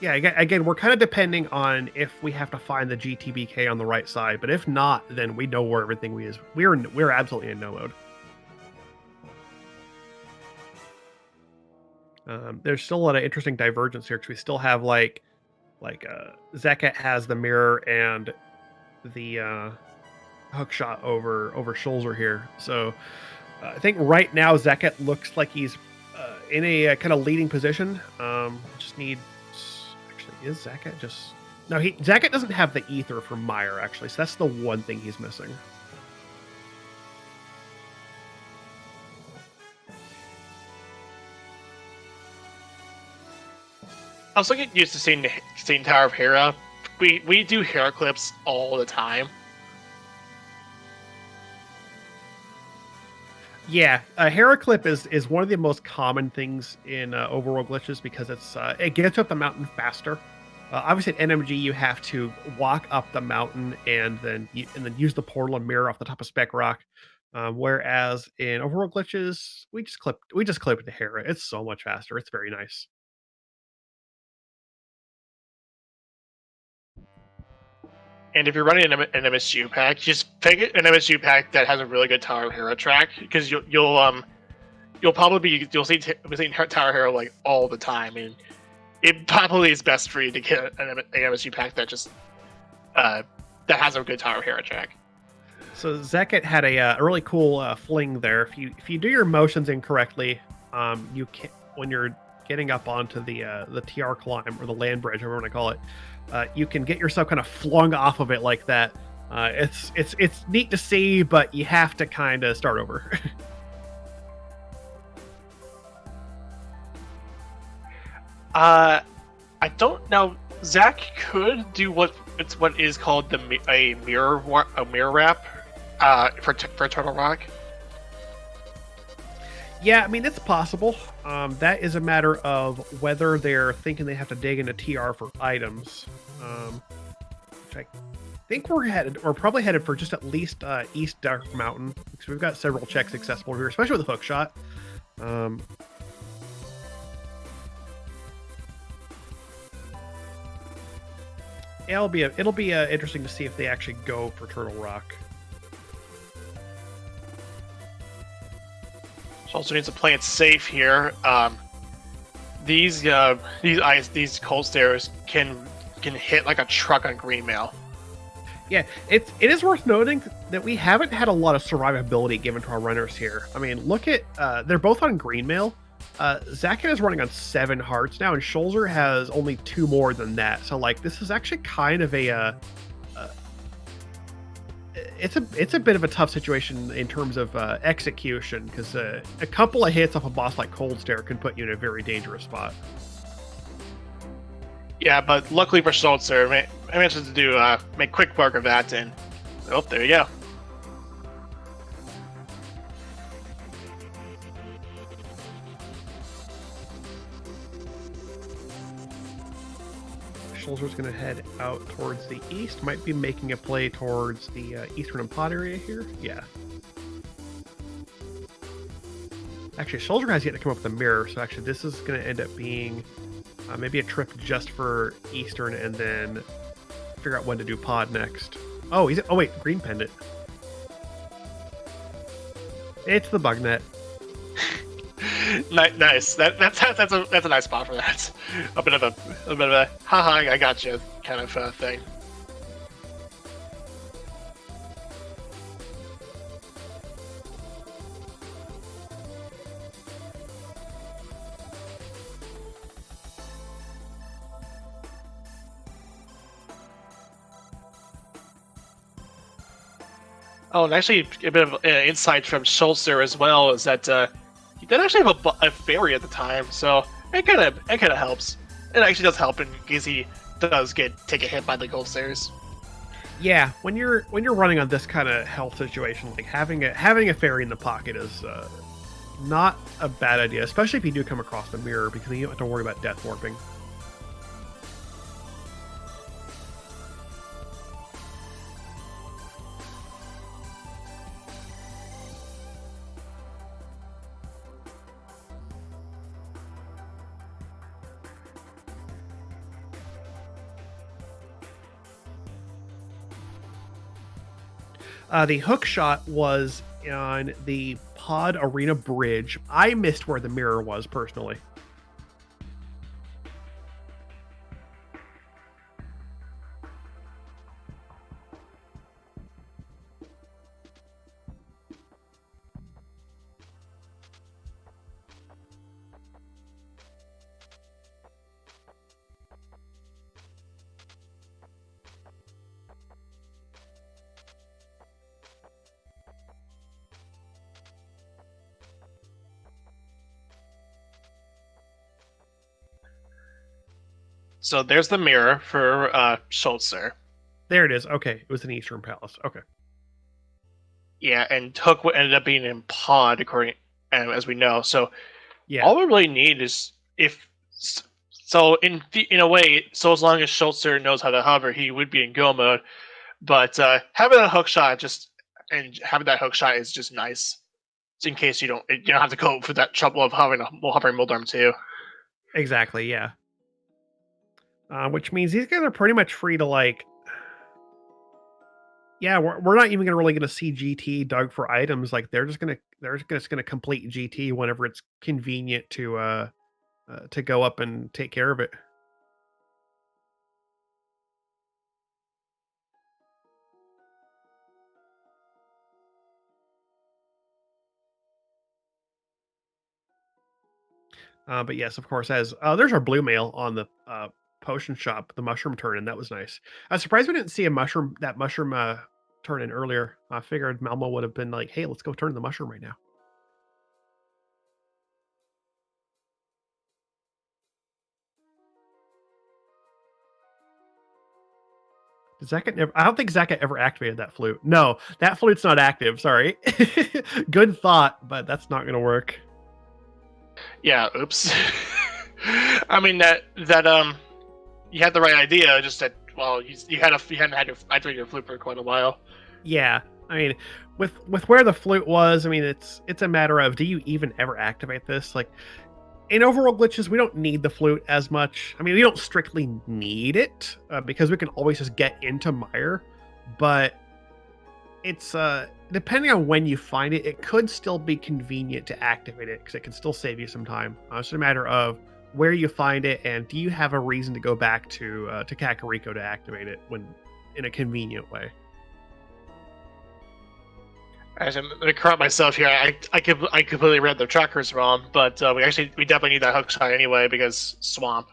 Yeah, again, we're kind of depending on if we have to find the GTBK on the right side, but if not, then we know where everything we is. We're absolutely in no mode. There's still a lot of interesting divergence here because we still have Zeket has the mirror and the hook shot over Schulzer here. So I think right now Zeket looks like he's in a kind of leading position. Just need actually is Zeket just no Zeket doesn't have the ether from Meyer actually, so that's the one thing he's missing. I was looking used to seeing Tower of Hera. We do Hera clips all the time. Yeah, a Hera clip is one of the most common things in Overworld Glitches because it gets up the mountain faster. Obviously, at NMG you have to walk up the mountain and then use the portal and mirror off the top of Spec Rock. Whereas in Overworld Glitches, we just clip the Hera. It's so much faster. It's very nice. And if you're running an MSU pack, just pick an MSU pack that has a really good Tower of Hera track because you'll probably you'll see Tower of Hera like all the time, and it probably is best for you to get an MSU pack that just that has a good Tower of Hera track. So Zeket had a really cool fling there. If you do your motions incorrectly, you can when you're getting up onto the TR climb or the land bridge, whatever you want to call it, you can get yourself kind of flung off of it like that. It's neat to see, but you have to kind of start over. I don't know. Zach could do what is called a mirror wrap for Turtle Rock. Yeah, I mean it's possible. That is a matter of whether they're thinking they have to dig into TR for items. Which I think we're probably headed for just at least East Dark Mountain because we've got several checks accessible here, especially with the hook shot. It'll be interesting to see if they actually go for Turtle Rock. Also needs to play it safe here. These cold stairs can hit like a truck on Greenmail. Yeah, it is worth noting that we haven't had a lot of survivability given to our runners here. I mean, look at they're both on Greenmail. Zeket is running on 7 hearts now, and Schulzer has only 2 more than that. So like, this is actually kind of it's a bit of a tough situation in terms of execution because a couple of hits off a boss like Cold Stare can put you in a very dangerous spot. Yeah, but luckily for Schulzer, I managed to do make quick work of that, and oh, there you go. Schulzer's going to head out towards the east. Might be making a play towards the eastern pod area here. Yeah. Actually, Schulzer has yet to come up with a mirror, so actually this is going to end up being maybe a trip just for eastern and then figure out when to do pod next. Oh, wait, green pendant. It's the bug net. Nice. That's a nice spot for that. A bit of a haha, I got you kind of thing. Oh, and actually, a bit of insight from Schulzer as well is that he did actually have a fairy at the time, so it kind of helps. It actually does help in case he does take a hit by the gold stairs. Yeah, when you're running on this kind of health situation, like having a fairy in the pocket is not a bad idea, especially if you do come across the mirror, because you don't have to worry about death warping. The hook shot was on the Pod Arena Bridge. I missed where the mirror was personally. So there's the mirror for Schulzer. There it is. Okay, it was in Eastern Palace. Okay. Yeah, and Hook ended up being in Pod, according as we know. So Yeah. all we really need is if so in a way, so as long as Schulzer knows how to hover, he would be in go mode. But having a hook shot having that hook shot is just nice. Just in case you don't have to go for that trouble of hovering Moldarm too. Exactly. Yeah. Which means these guys are pretty much free to like. Yeah, we're not even really going to see GT dug for items. Like they're just gonna complete GT whenever it's convenient to go up and take care of it. But yes, of course, as there's our blue mail on the potion shop, the mushroom turn, and that was nice. I was surprised we didn't see that mushroom turn in earlier. I figured Malmo would have been like, "Hey, let's go turn the mushroom right now." Zakat never. I don't think Zakat ever activated that flute. No, that flute's not active. Sorry. Good thought, but that's not going to work. Yeah, oops. I mean that you had the right idea, just that well you hadn't had your flute for quite a while. Yeah, I mean, with where the flute was, I mean, it's a matter of, do you even ever activate this? Like in Overworld Glitches, we don't need the flute as much. I mean, we don't strictly need it because we can always just get into Mire, but it's depending on when you find it, it could still be convenient to activate it because it can still save you some time. It's just a matter of where you find it, and do you have a reason to go back to Kakariko to activate it when in a convenient way. I'm gonna correct myself here. I completely read the trackers wrong, but we definitely need that hook shot anyway because swamp.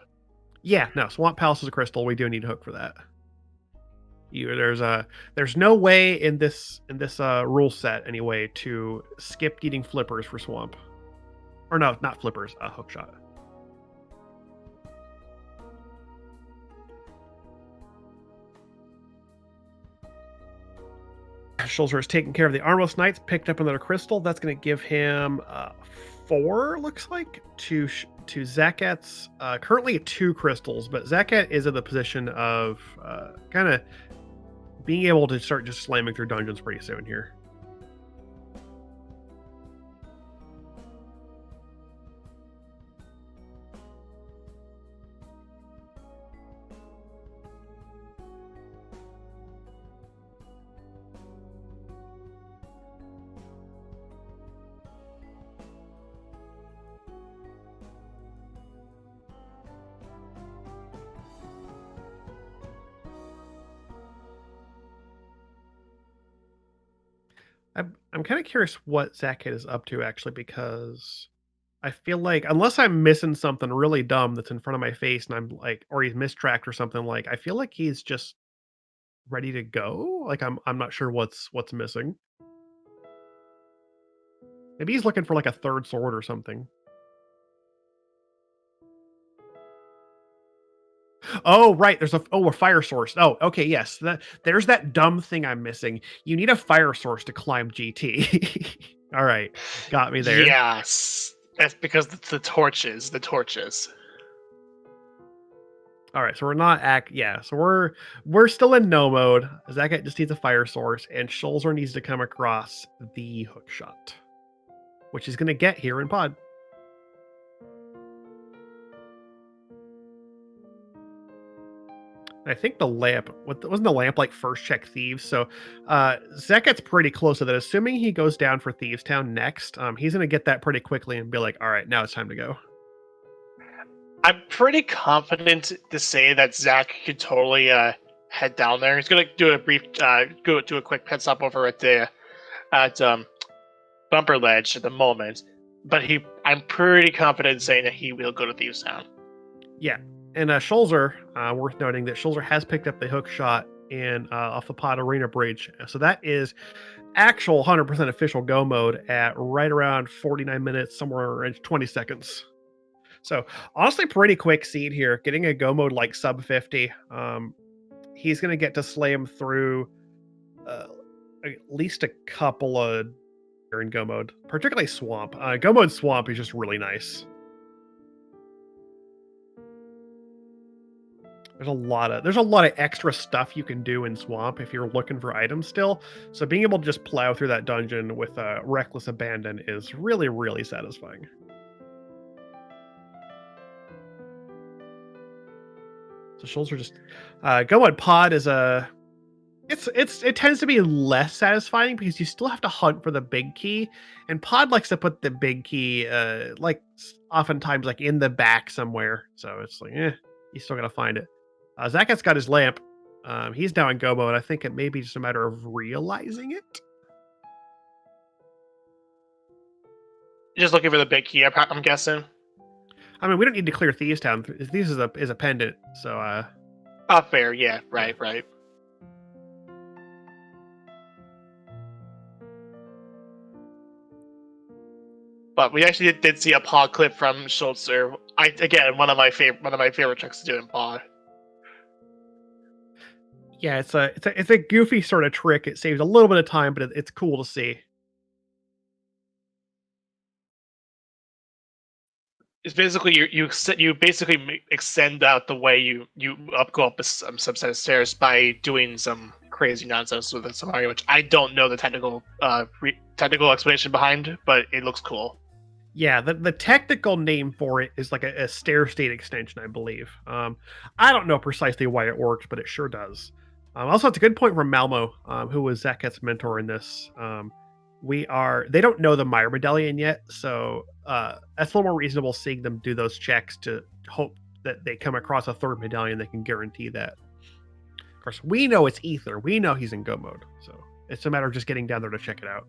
Yeah, no, Swamp Palace is a crystal. We do need a hook for that. There's no way in this rule set anyway to skip eating flippers for swamp, or no, not flippers, hook shot. Schulzer is taking care of the Armless Knights, picked up another crystal. That's going to give him 4, looks like, to Zakat's currently 2 crystals, but Zakat is in the position of kind of being able to start just slamming through dungeons pretty soon here. I'm kind of curious what Zakat is up to actually, because I feel like unless I'm missing something really dumb that's in front of my face and I'm like, or he's mistracked or something, like I feel like he's just ready to go. Like I'm not sure what's missing. Maybe he's looking for like a third sword or something. Oh, right. There's a fire source. Oh, okay. Yes. There's that dumb thing I'm missing. You need a fire source to climb GT. All right. Got me there. Yes, that's because the torches, the torches. All right. So we're not yeah. So we're still in no mode. Zakat just needs a fire source, and Schulzer needs to come across the hook shot, which he's gonna get here in pod. I think the lamp wasn't the lamp like first check thieves. So Zekat's pretty close to that. Assuming he goes down for Thieves Town next, he's gonna get that pretty quickly and be like, all right, now it's time to go. I'm pretty confident to say that Zach could totally head down there. He's gonna do a brief, go do a quick pit stop over at Bumper Ledge at the moment, but I'm pretty confident saying that he will go to Thieves Town. Yeah. And Schulzer, worth noting that Schulzer has picked up the hook shot in off the Pod Arena Bridge. So that is actual 100% official go mode at right around 49 minutes, somewhere in 20 seconds. So honestly, pretty quick seed here. Getting a go mode like sub 50. He's going to get to slay him through uh, at least a couple of in go mode, particularly Swamp. Go mode Swamp is just really nice. There's a lot of extra stuff you can do in Swamp if you're looking for items still. So being able to just plow through that dungeon with reckless abandon is really, really satisfying. So Schulzer just go on pod is a it tends to be less satisfying because you still have to hunt for the big key, and pod likes to put the big key oftentimes like in the back somewhere. So it's like you still gotta find it. Zakat's got his lamp. He's now in go mode. I think it may be just a matter of realizing it. Just looking for the big key, I'm guessing. I mean, we don't need to clear Thieves Town. Thieves is a pendant, so Fair, yeah, right. But we actually did see a pod clip from Schulzer. Again, one of my favorite tricks to do in pod. yeah, it's a goofy sort of trick. It saves a little bit of time, but it's cool to see. It's basically you basically extend out the way you go up some set of stairs by doing some crazy nonsense with some Mario, which I don't know the technical explanation behind, but it looks cool. Yeah, the technical name for it is like a stair state extension, I believe. I don't know precisely why it works, but it sure does. Also, it's a good point from Malmo, who was Zakat's mentor in this. They don't know the Meyer medallion yet, so that's a little more reasonable seeing them do those checks to hope that they come across a third medallion that can guarantee that. Of course, we know it's Ether. We know he's in go mode, so it's a matter of just getting down there to check it out.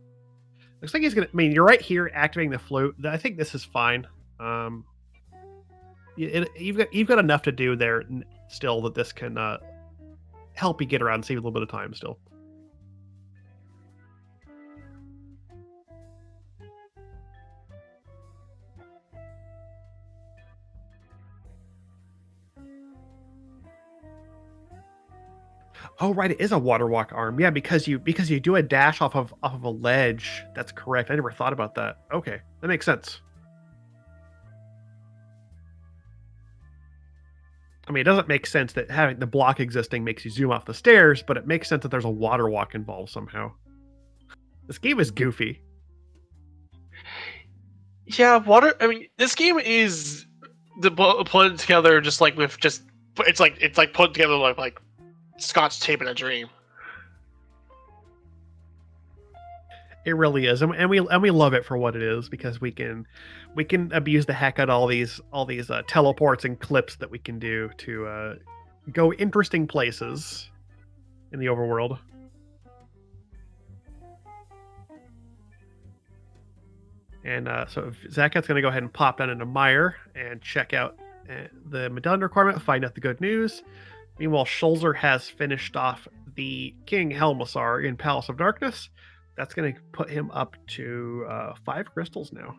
Looks like he's gonna. I mean, you're right here activating the flute. I think this is fine. You've got enough to do there still that this can help you get around, save a little bit of time still. Oh, right, it is a water walk arm. Yeah, because you do a dash off of a ledge. That's correct. I never thought about that. Okay, that makes sense. I mean, it doesn't make sense that having the block existing makes you zoom off the stairs, but it makes sense that there's a water walk involved somehow. This game is goofy. Yeah, water. I mean, this game is put together just like with just. It's like put together like Scotch tape in a dream. It really is, and we love it for what it is because we can abuse the heck out of all these teleports and clips that we can do to go interesting places in the overworld. And so Zakat's going to go ahead and pop down into Meyer and check out the medallion requirement, find out the good news. Meanwhile, Schulzer has finished off the King Helmassar in Palace of Darkness. That's going to put him up to 5 crystals now.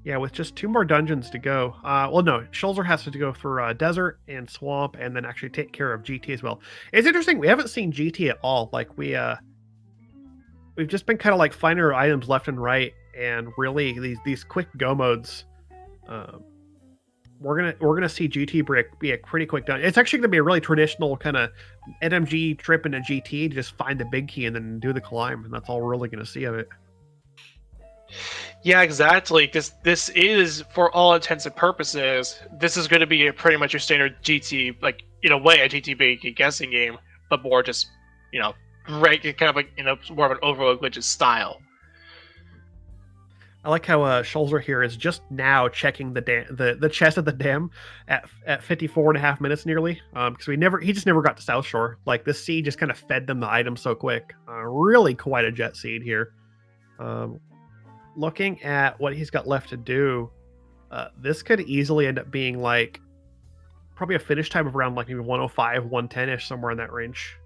Yeah, with just 2 more dungeons to go. Well, no, Schulzer has to go for desert and swamp, and then actually take care of GT as well. It's interesting. We haven't seen GT at all. Like we've just been kind of like finding our items left and right, and really these quick go modes. Um, we're gonna see GT be a pretty quick dungeon. It's actually gonna be a really traditional kind of NMG trip into GT to just find the big key and then do the climb, and that's all we're really gonna see of it. Yeah, exactly. Because this is, for all intents and purposes, this is going to be pretty much your standard GT, like in a way, a GT guessing game, but more just, right, kind of like more of an Overworld Glitches style. I like how Schulzer here is just now checking the chest of the dam at 54.5 minutes nearly. Because he just never got to South Shore. Like this seed just kind of fed them the item so quick. Really quite a jet seed here. Looking at what he's got left to do, this could easily end up being like probably a finish time of around like maybe 105, 110-ish, somewhere in that range.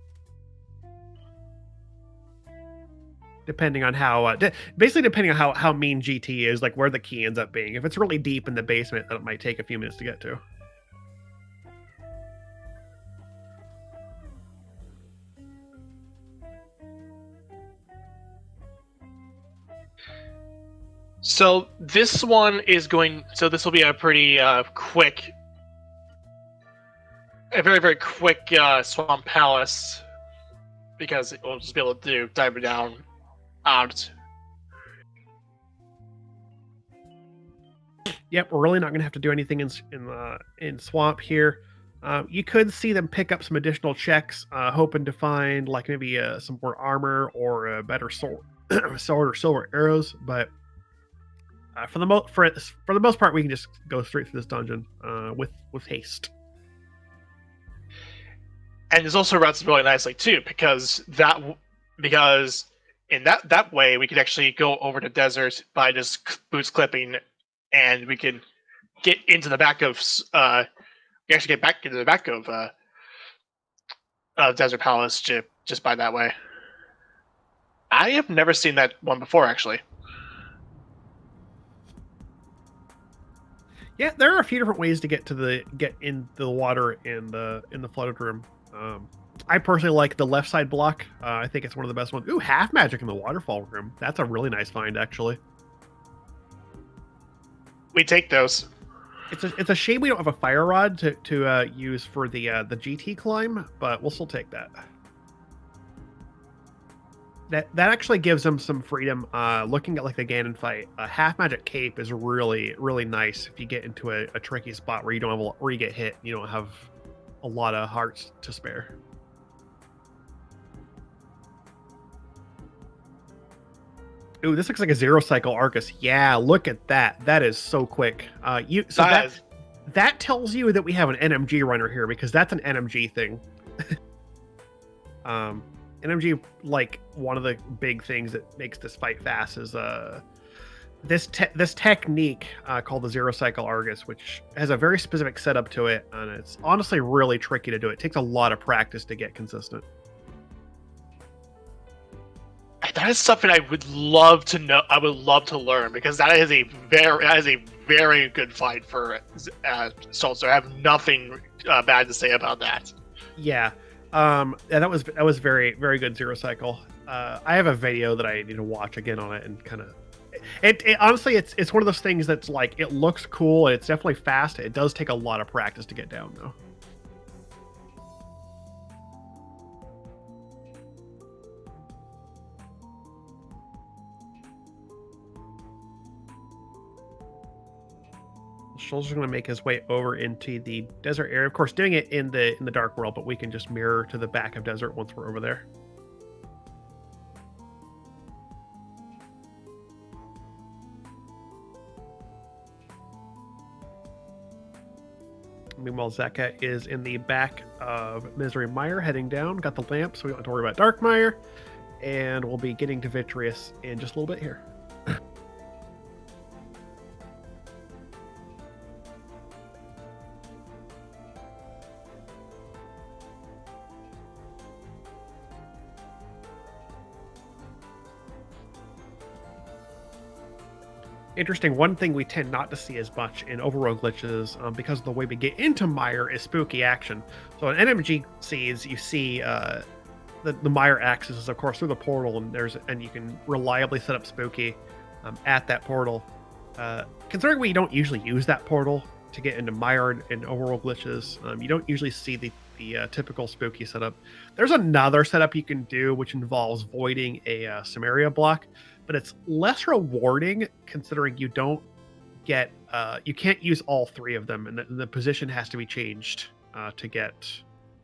Depending on how, basically depending on how mean GT is, like where the key ends up being. If it's really deep in the basement, then it might take a few minutes to get to. So this one is going. So this will be a pretty quick, a very very quick swamp palace, because we'll just be able to dive down out. Yep, we're really not going to have to do anything in swamp here. You could see them pick up some additional checks, hoping to find like maybe some more armor or a better sword, sword or silver arrows. But for the most part, we can just go straight through this dungeon with haste. And this also routes really nicely too, because in that way we could actually go over the desert by just boots clipping, and we can get into the back of we actually get back into the back of Desert Palace just by that way. I have never seen that one before, actually. Yeah, there are a few different ways to get in the water in the flooded room. I personally like the left side block. I think it's one of the best ones. Ooh, half magic in the waterfall room. That's a really nice find, actually. We take those. It's a shame we don't have a fire rod to use for the GT climb, but we'll still take that. That actually gives them some freedom. Looking at like the Ganon fight, a half magic cape is really nice if you get into a tricky spot where where you get hit. You don't have a lot of hearts to spare. Ooh, this looks like a zero cycle Arcus. Yeah, look at that. That is so quick. That tells you that we have an NMG runner here, because that's an NMG thing. NMG, like one of the big things that makes this fight fast is this technique called the zero cycle Argus, which has a very specific setup to it, and it's honestly really tricky to do. It takes a lot of practice to get consistent. That is something I would love to know. I would love to learn, because that is a very good fight for Schulzer. I have nothing bad to say about that. Yeah. That was very good zero cycle. I have a video that I need to watch again on it, and kind of it honestly it's one of those things that's like, it looks cool and it's definitely fast. It does take a lot of practice to get down though. Schulzer's going to make his way over into the desert area. Of course, doing it in the dark world, but we can just mirror to the back of desert once we're over there. Meanwhile, Zaka is in the back of Misery Mire, heading down. Got the lamp, so we don't have to worry about Dark Mire. and we'll be getting to Vitreous in just a little bit here. Interesting, one thing we tend not to see as much in Overworld Glitches, because of the way we get into Mire, is spooky action. So in NMG seeds, you see the Mire accesses, of course, through the portal, and you can reliably set up spooky at that portal. Considering we don't usually use that portal to get into Mire and Overworld Glitches, you don't usually see the typical spooky setup. There's another setup you can do, which involves voiding a Samaria block, but it's less rewarding considering you don't get you can't use all three of them, and the position has to be changed to get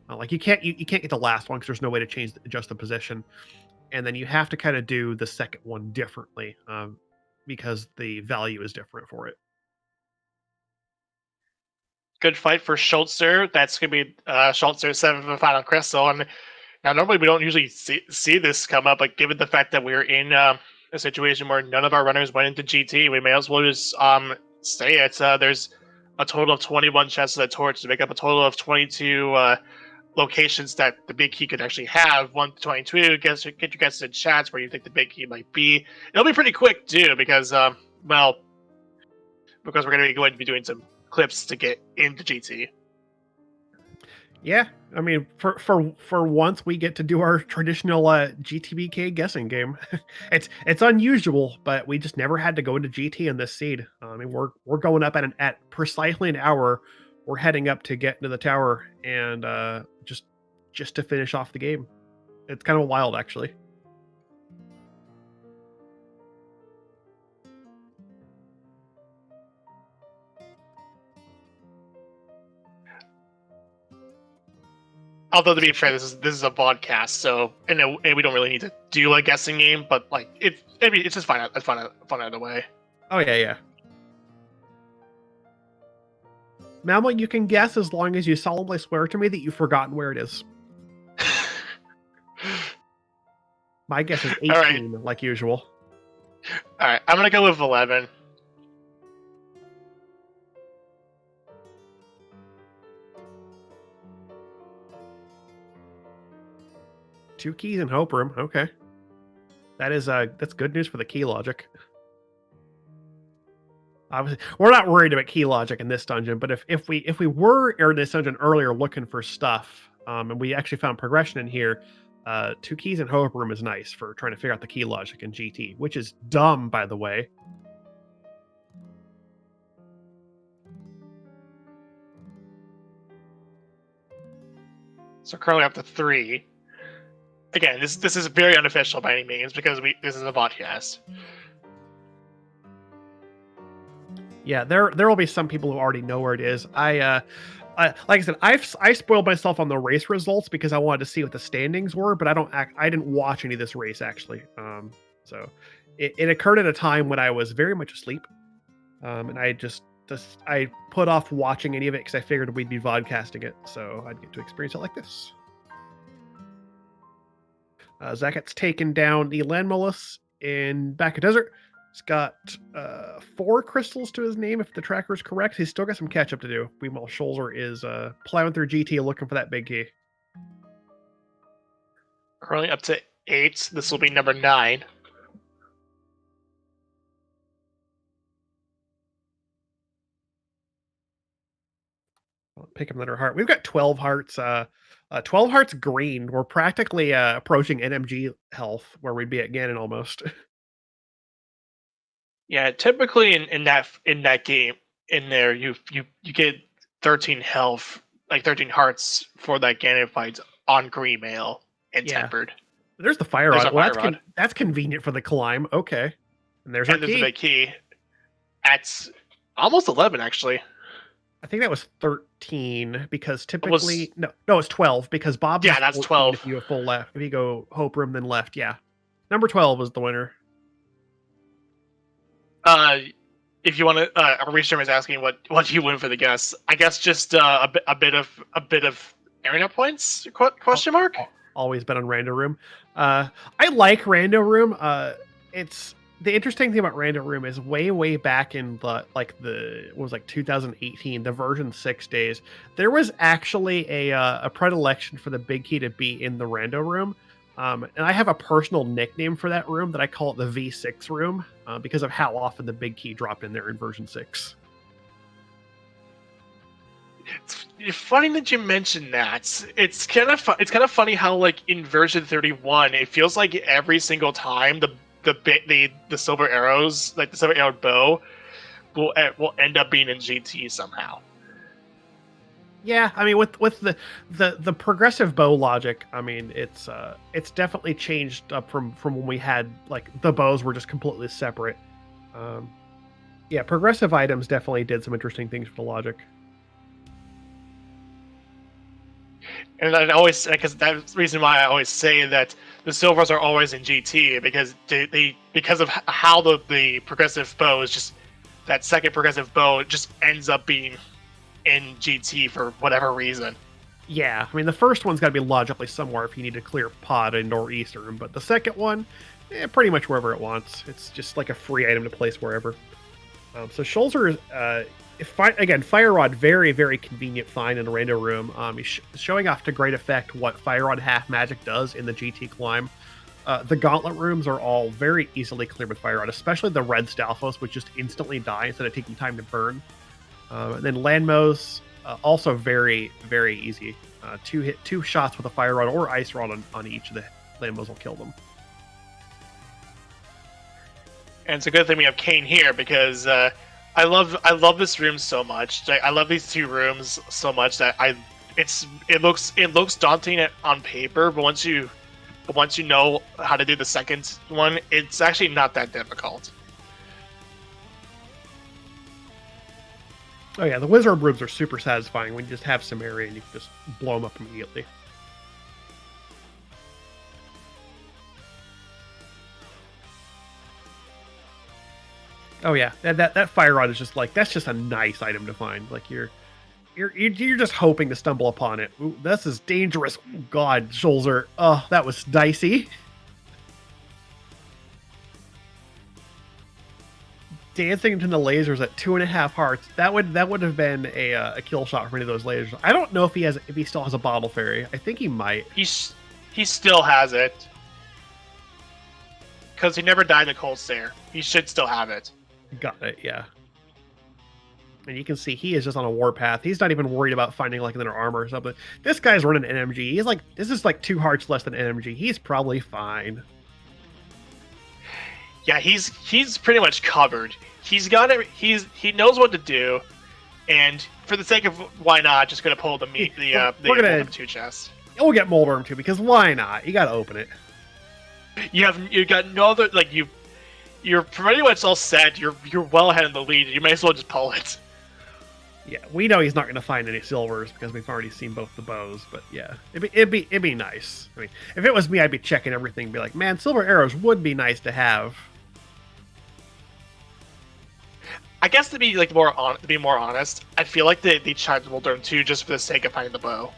like you can't get the last one because there's no way to change adjust the position, and then you have to kind of do the second one differently because the value is different for it. Good fight for Schulzer. That's going to be Schulzer 7 for the final crystal. And now, normally we don't usually see this come up, but given the fact that we're in a situation where none of our runners went into GT, we may as well just say it. There's a total of 21 chests of the torch to make up a total of 22 locations that the big key could actually have. 1 to 22. Get your guesses in chats where you think the big key might be. It'll be pretty quick, too, because, because we're going to be going to be doing some clips to get into GT. Yeah, I mean, for once we get to do our traditional GTBK guessing game. It's unusual, but we just never had to go into GT in this seed. I mean, we're going up at precisely an hour. We're heading up to get into the tower and just to finish off the game. It's kind of wild, actually. Although to be fair, this is a podcast, so and we don't really need to do a guessing game, but like it's just fun either way. Oh yeah. Malmo, you can guess as long as you solemnly swear to me that you've forgotten where it is. My guess is 18, right. Like usual. All right, I'm gonna go with 11. Two keys in Hope Room. Okay, that's good news for the key logic. Obviously, we're not worried about key logic in this dungeon, but if we were in this dungeon earlier looking for stuff, and we actually found progression in here, 2 keys in Hope Room is nice for trying to figure out the key logic in GT, which is dumb, by the way. So currently up to 3. Again, this is very unofficial by any means because this is a podcast. Yeah, there will be some people who already know where it is. Like I said, I spoiled myself on the race results because I wanted to see what the standings were, but I didn't watch any of this race actually. So it occurred at a time when I was very much asleep, and I I put off watching any of it because I figured we'd be vodcasting it, so I'd get to experience it like this. Zakat's taken down the Landmolus in Back of Desert. He's got 4 crystals to his name, if the tracker is correct. He's still got some catch up to do. Meanwhile, Schulzer is plowing through GT looking for that big key. Currently up to 8. This will be number 9. Pick another heart. We've got 12 hearts. 12 hearts green. We're practically approaching NMG health, where we'd be at Ganon almost. Yeah, typically in that game, in there you get 13 health, like 13 hearts for that Ganon fight on green mail and tempered. There's the fire rod. Well, that's convenient for the climb. Okay, and there's our key. The big key. At almost 11 actually. I think that was 13 because typically no, it's 12 because Bob. Yeah, that's 12. If you have full left, if you go Hope Room then left, yeah. Number 12 was the winner. If you want to, our Restreamer is asking what do you win for the guess? I guess just a bit of arena points? Question mark. always been on Rando Room. I like Rando Room. It's the interesting thing about Rando Room is way back in the what was like 2018, the version 6 days, there was actually a predilection for the big key to be in the Rando Room. And I have a personal nickname for that room that I call it the V6 room because of how often the big key dropped in there in version 6. It's funny that you mentioned that. It's kind of funny how like in version 31, it feels like every single time the silver arrows, like the silver arrowed bow, will end up being in GT somehow. Yeah, I mean, with the progressive bow logic, I mean, it's definitely changed up from when we had like the bows were just completely separate. Um, yeah, progressive items definitely did some interesting things for the logic. And I always, because that's the reason why I always say that the silvers are always in GT because because of how the progressive bow is just that second progressive bow just ends up being in GT for whatever reason. Yeah, I mean, the first one's got to be logically somewhere if you need to clear pod in northeastern, but the second one, pretty much wherever it wants. It's just like a free item to place wherever. So Schulzer, again, Fire Rod, very convenient find in a rando room. He's showing off to great effect what Fire Rod half magic does in the GT climb. The gauntlet rooms are all very easily cleared with Fire Rod, especially the red Stalfos, which just instantly die instead of taking time to burn. And then Landmos, also very easy. Two shots with a Fire Rod or Ice Rod on each of the Landmos will kill them. And it's a good thing we have Kane here because I love this room so much. I love these two rooms so much that it looks daunting on paper, but once you know how to do the second one, it's actually not that difficult. Oh yeah, the wizard rooms are super satisfying when you just have some area and you can just blow them up immediately. Oh yeah, that fire rod is just like that's just a nice item to find. Like you're just hoping to stumble upon it. Ooh, this is dangerous. Ooh, God, Schulzer. Oh, that was dicey. Dancing into the lasers at 2.5 hearts. That would have been a kill shot for any of those lasers. I don't know if he still has a bottle fairy. I think he might. He still has it because he never died in the cold stare. He should still have it. Got it. Yeah. And you can see he is just on a warpath. He's not even worried about finding like another armor or something. This guy's running NMG. He's like, this is like 2 hearts less than NMG. He's probably fine. Yeah, he's pretty much covered. He's got it. He knows what to do, and for the sake of why not, just gonna pull the Moldarm 2 chest. We'll get Moldarm 2 because why not? You gotta open it. You got no other you're pretty much all set. You're well ahead in the lead. You may as well just pull it. Yeah, we know he's not going to find any silvers because we've already seen both the bows. But yeah, it'd be nice. I mean, if it was me, I'd be checking everything. And be like, man, silver arrows would be nice to have. I guess to be more honest, I feel like they tried Moldarm 2 just for the sake of finding the bow.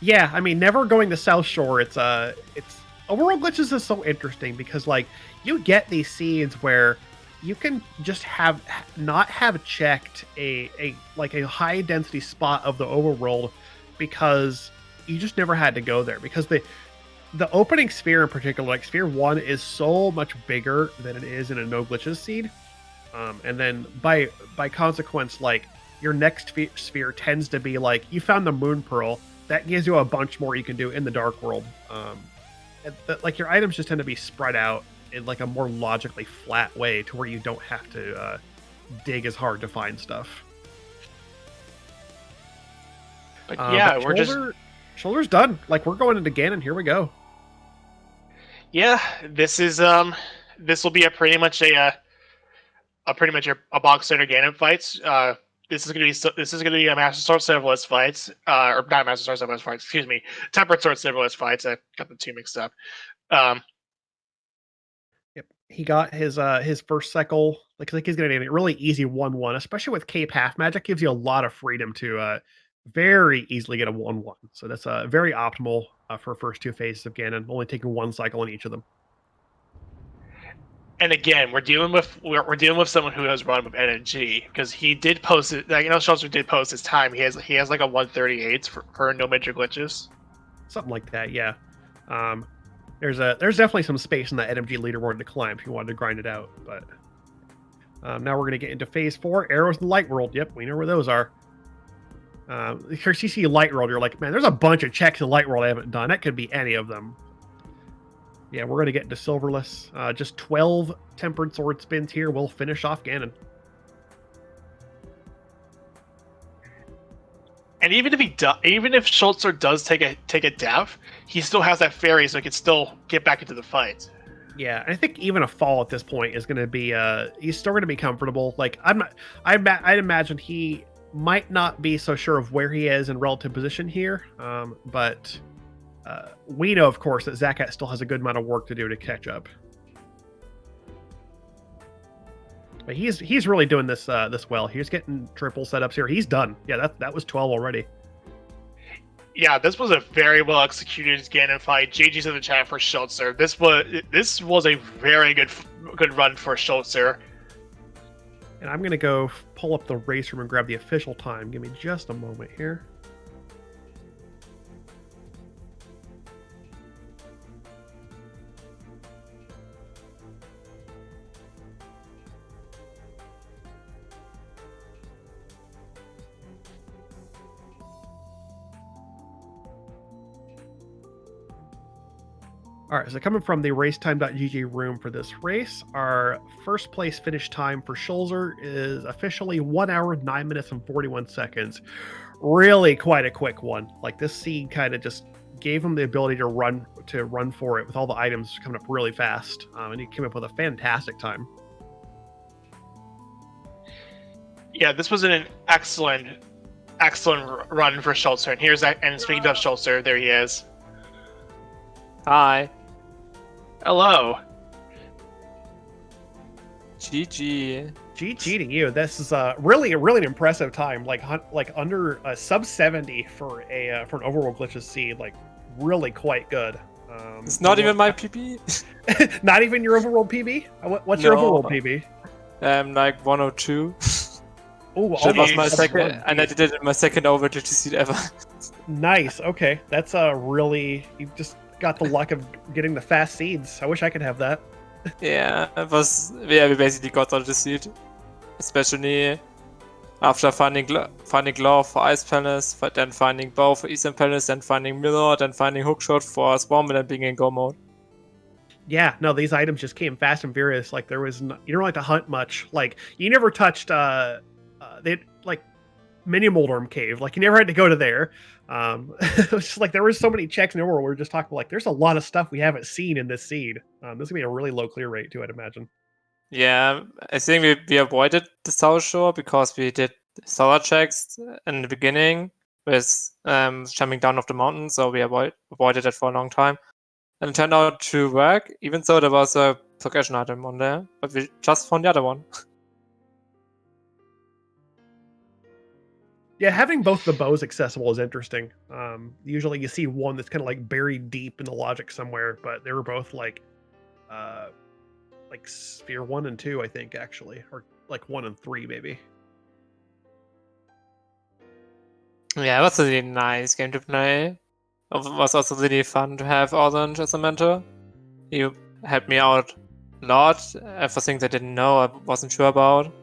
Yeah, I mean, never going to South Shore. It's Overworld Glitches is so interesting because like you get these scenes where you can just not have checked a high density spot of the overworld because you just never had to go there because the opening sphere in particular, like sphere 1, is so much bigger than it is in a no glitches seed, and then by consequence, like your next sphere tends to be like you found the moon pearl that gives you a bunch more you can do in the dark world. Like your items just tend to be spread out in like a more logically flat way to where you don't have to dig as hard to find stuff. But yeah, but Shoulder's done. Like we're going into Ganon. Here we go. Yeah, this will be pretty much a box standard Ganon fights. This is gonna be a Master Sword Serverless fights, or not Master Sword Serverless fights. Excuse me, Tempered Sword Serverless fights. I got the two mixed up. Yep, he got his first cycle. Like he's gonna get a really easy 1/1, especially with Cape Half Magic. Gives you a lot of freedom to very easily get a 1/1. So that's very optimal. for first 2 phases of Ganon, only taking 1 cycle in each of them. And again, we're dealing with someone who has run with NNG, because he did post it. Like, Schulzer did post his time. He has like a 138 for no major glitches. Something like that, yeah. There's definitely some space in that NMG leaderboard to climb if you wanted to grind it out. But now we're going to get into phase 4, arrows in the light world. Yep, we know where those are. If you see light world, you're like, man, there's a bunch of checks in light world I haven't done. That could be any of them. Yeah, we're going to get into silverless. Just 12 tempered sword spins here. We'll finish off Ganon. And even if Schulzer does take a death, he still has that fairy, so he can still get back into the fight. Yeah, I think even a fall at this point is going to be. He's still going to be comfortable. Like I'd imagine he might not be so sure of where he is in relative position here, but we know, of course, that vZakat still has a good amount of work to do to catch up. But he's really doing this well. He's getting triple setups here. He's done. Yeah, that was 12 already. Yeah, this was a very well executed Ganon fight. GG's in the chat for Schulzer. This was a very good run for Schulzer. And I'm gonna go pull up the race room and grab the official time. Give me just a moment here. All right, so coming from the racetime.gg room for this race, our first place finish time for Schulzer is officially 1 hour, 9 minutes, and 41 seconds. Really quite a quick one. Like, this seed kind of just gave him the ability to run for it with all the items coming up really fast. And he came up with a fantastic time. Yeah, this was an excellent run for Schulzer. And here's that. And speaking of Schulzer, there he is. Hi. Hello. GG. GG to you. This is really an impressive time. Like under sub 70 for an Overworld Glitches seed. Like, really quite good. It's not even my PB. Not even your Overworld PB? What's your Overworld PB? Like 102. Oh, that was my second, and I did it in my second Overworld seed ever. Nice. Okay, that's really, you just got the luck of getting the fast seeds. I wish I could have that. Yeah, it was. Yeah, we basically got all the seed, especially after finding Glove for Ice Palace, then finding Bow for Eastern Palace, then finding Mirror, then finding Hookshot for Swarm, and then being in Go mode. Yeah, no, these items just came fast and furious. Like, there was you don't like to hunt much. Like, you never touched like Mini Moldorm Cave. Like, you never had to go to there. It was just like there was so many checks in the world. We were just talking like there's a lot of stuff we haven't seen in this seed. This is gonna be a really low clear rate too, I'd imagine. Yeah, I think we avoided the South Shore because we did solar checks in the beginning with jumping down off the mountain, so we avoided it for a long time. And it turned out to work, even though there was a progression item on there, but we just found the other one. Yeah, having both the bows accessible is interesting. Usually you see one that's kind of like buried deep in the logic somewhere, but they were both like sphere 1 and 2, I think, actually, or like 1 and 3 maybe. Yeah, it was a really nice game to play. It was also really fun to have Orange as a mentor. You helped me out a lot for things I didn't know, I wasn't sure about.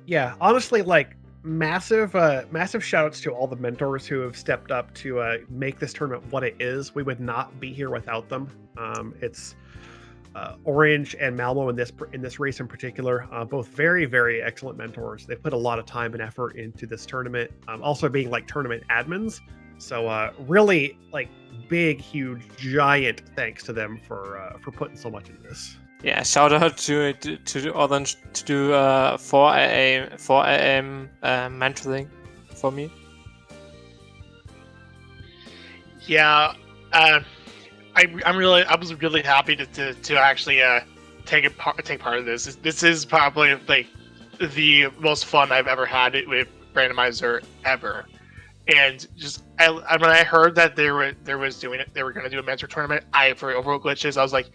Yeah, honestly, like, massive shout outs to all the mentors who have stepped up to make this tournament what it is. We would not be here without them. It's Orange and Malmo in this race in particular, both very, very excellent mentors. They put a lot of time and effort into this tournament, also being like tournament admins. So really, like, big, huge, giant thanks to them for putting so much into this. Yeah, shout out to Orange to do 4 AM mentoring for me. Yeah, I was really happy to actually take part of this. This is probably like the most fun I've ever had with Randomizer ever. And just when I heard that they were going to do a mentor tournament, for Overworld Glitches, I was like,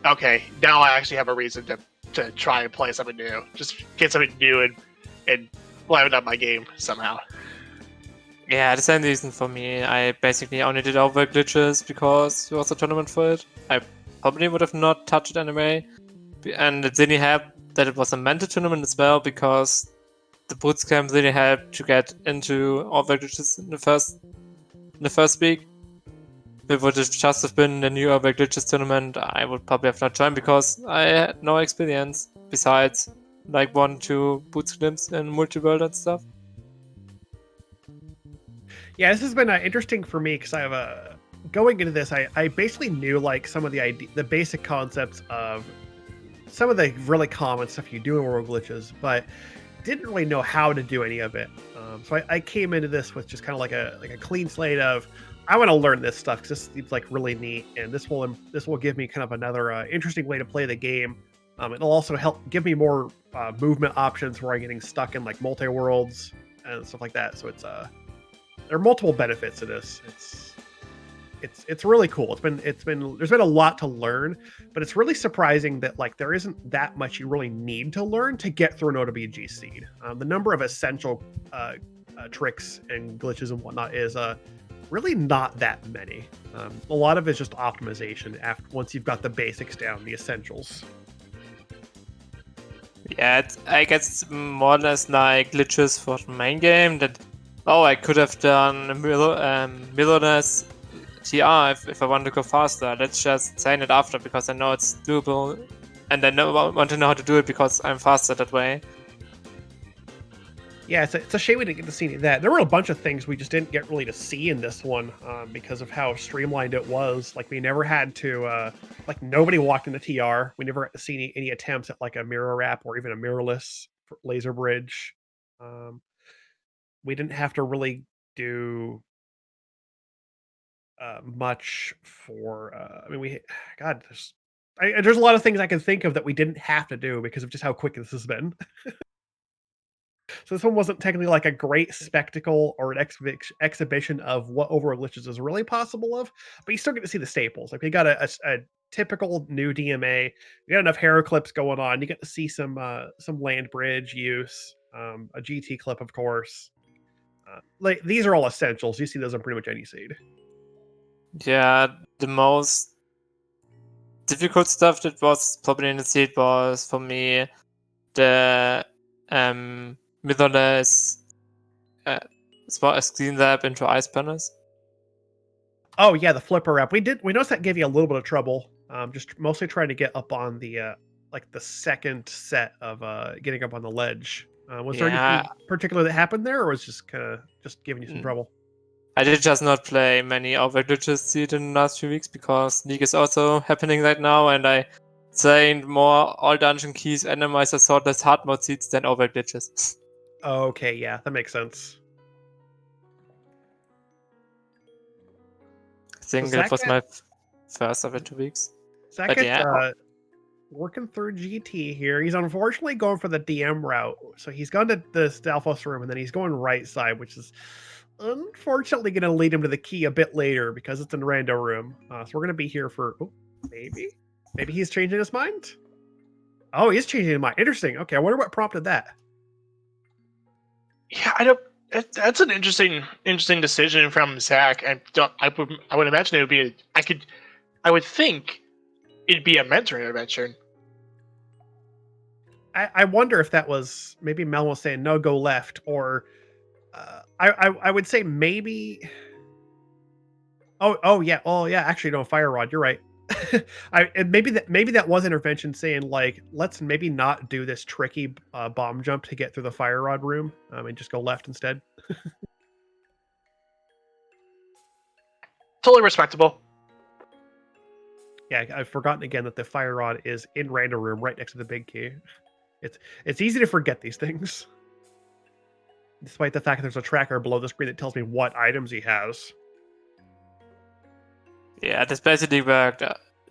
okay, now I actually have a reason to try and play something new, just get something new and liven up my game somehow. Yeah, the same reason for me. I basically only did Overworld Glitches because there was a tournament for it. I probably would have not touched it anyway. And it really helped that it was a mentor tournament as well, because the bootcamp really helped to get into Overworld Glitches in the first week. If it would just have been the new Overworld Glitches tournament, I would probably have not joined because I had no experience besides like 1-2 bootcamps in multi-world and stuff. Yeah, this has been interesting for me because I have going into this, I basically knew like some of the basic concepts of some of the really common stuff you do in Overworld Glitches, but didn't really know how to do any of it. So I came into this with just kind of like a clean slate of, I want to learn this stuff because this seems like really neat, and this will give me kind of another interesting way to play the game. It'll also help give me more movement options where I'm getting stuck in like multi-worlds and stuff like that. So it's there are multiple benefits to this. It's really cool. There's been a lot to learn, but it's really surprising that like there isn't that much you really need to learn to get through an OWG seed. The number of essential tricks and glitches and whatnot is really not that many. A lot of it's just optimization once you've got the basics down, the essentials. Yeah, I guess more or less like glitches for the main game that, I could have done mirrorless TR if I want to go faster. Let's just sign it after because I know it's doable, and I want to know how to do it because I'm faster that way. Yeah, it's a shame we didn't get to see any of that. There were a bunch of things we just didn't get really to see in this one because of how streamlined it was. Like we never had to, like nobody walked into TR. We never had to see any attempts at like a mirror wrap or even a mirrorless laser bridge. We didn't have to really do much for. I mean, God, there's a lot of things I can think of that we didn't have to do because of just how quick this has been. So this one wasn't technically like a great spectacle or an exhibition of what Overworld Glitches is really possible of, but you still get to see the staples. Like we got a typical new DMA. You got enough hero clips going on. You get to see some land bridge use, a GT clip, of course. Like these are all essentials. You see those on pretty much any seed. Yeah, the most difficult stuff that was probably in the seed was for me the mirrorless screen lab into ice panels. Oh yeah, the flipper up. We noticed that gave you a little bit of trouble. Just mostly trying to get up on the like the second set of getting up on the ledge. Was there anything particular that happened there, or was just kind of just giving you some trouble? I did just not play many Overworld Glitches seed in the last few weeks because League is also happening right now, and I trained more all dungeon keys, randomizer, sortless hard mode seeds than Overworld Glitches. Okay, yeah, that makes sense. I think it was my first of it 2 weeks. Zakat's working through GT here. He's unfortunately going for the DM route. So he's gone to the Stalfos room and then he's going right side, which is unfortunately going to lead him to the key a bit later because it's in Rando room. So we're going to be here for maybe he's changing his mind. Oh, he's changing his mind. Interesting. Okay, I wonder what prompted that. Yeah, I don't. That's an interesting decision from Zach. I would imagine it would be. I would think it'd be a mentor intervention. I wonder if that was maybe Malmo saying no, go left, or I would say maybe. Oh yeah. Actually, no, fire rod. You're right. Maybe that was intervention saying like, let's maybe not do this tricky bomb jump to get through the fire rod room and just go left instead. Totally respectable. Yeah, I've forgotten again that the fire rod is in Rando room right next to the big key. It's easy to forget these things. Despite the fact that there's a tracker below the screen that tells me what items he has. Yeah, this basically worked.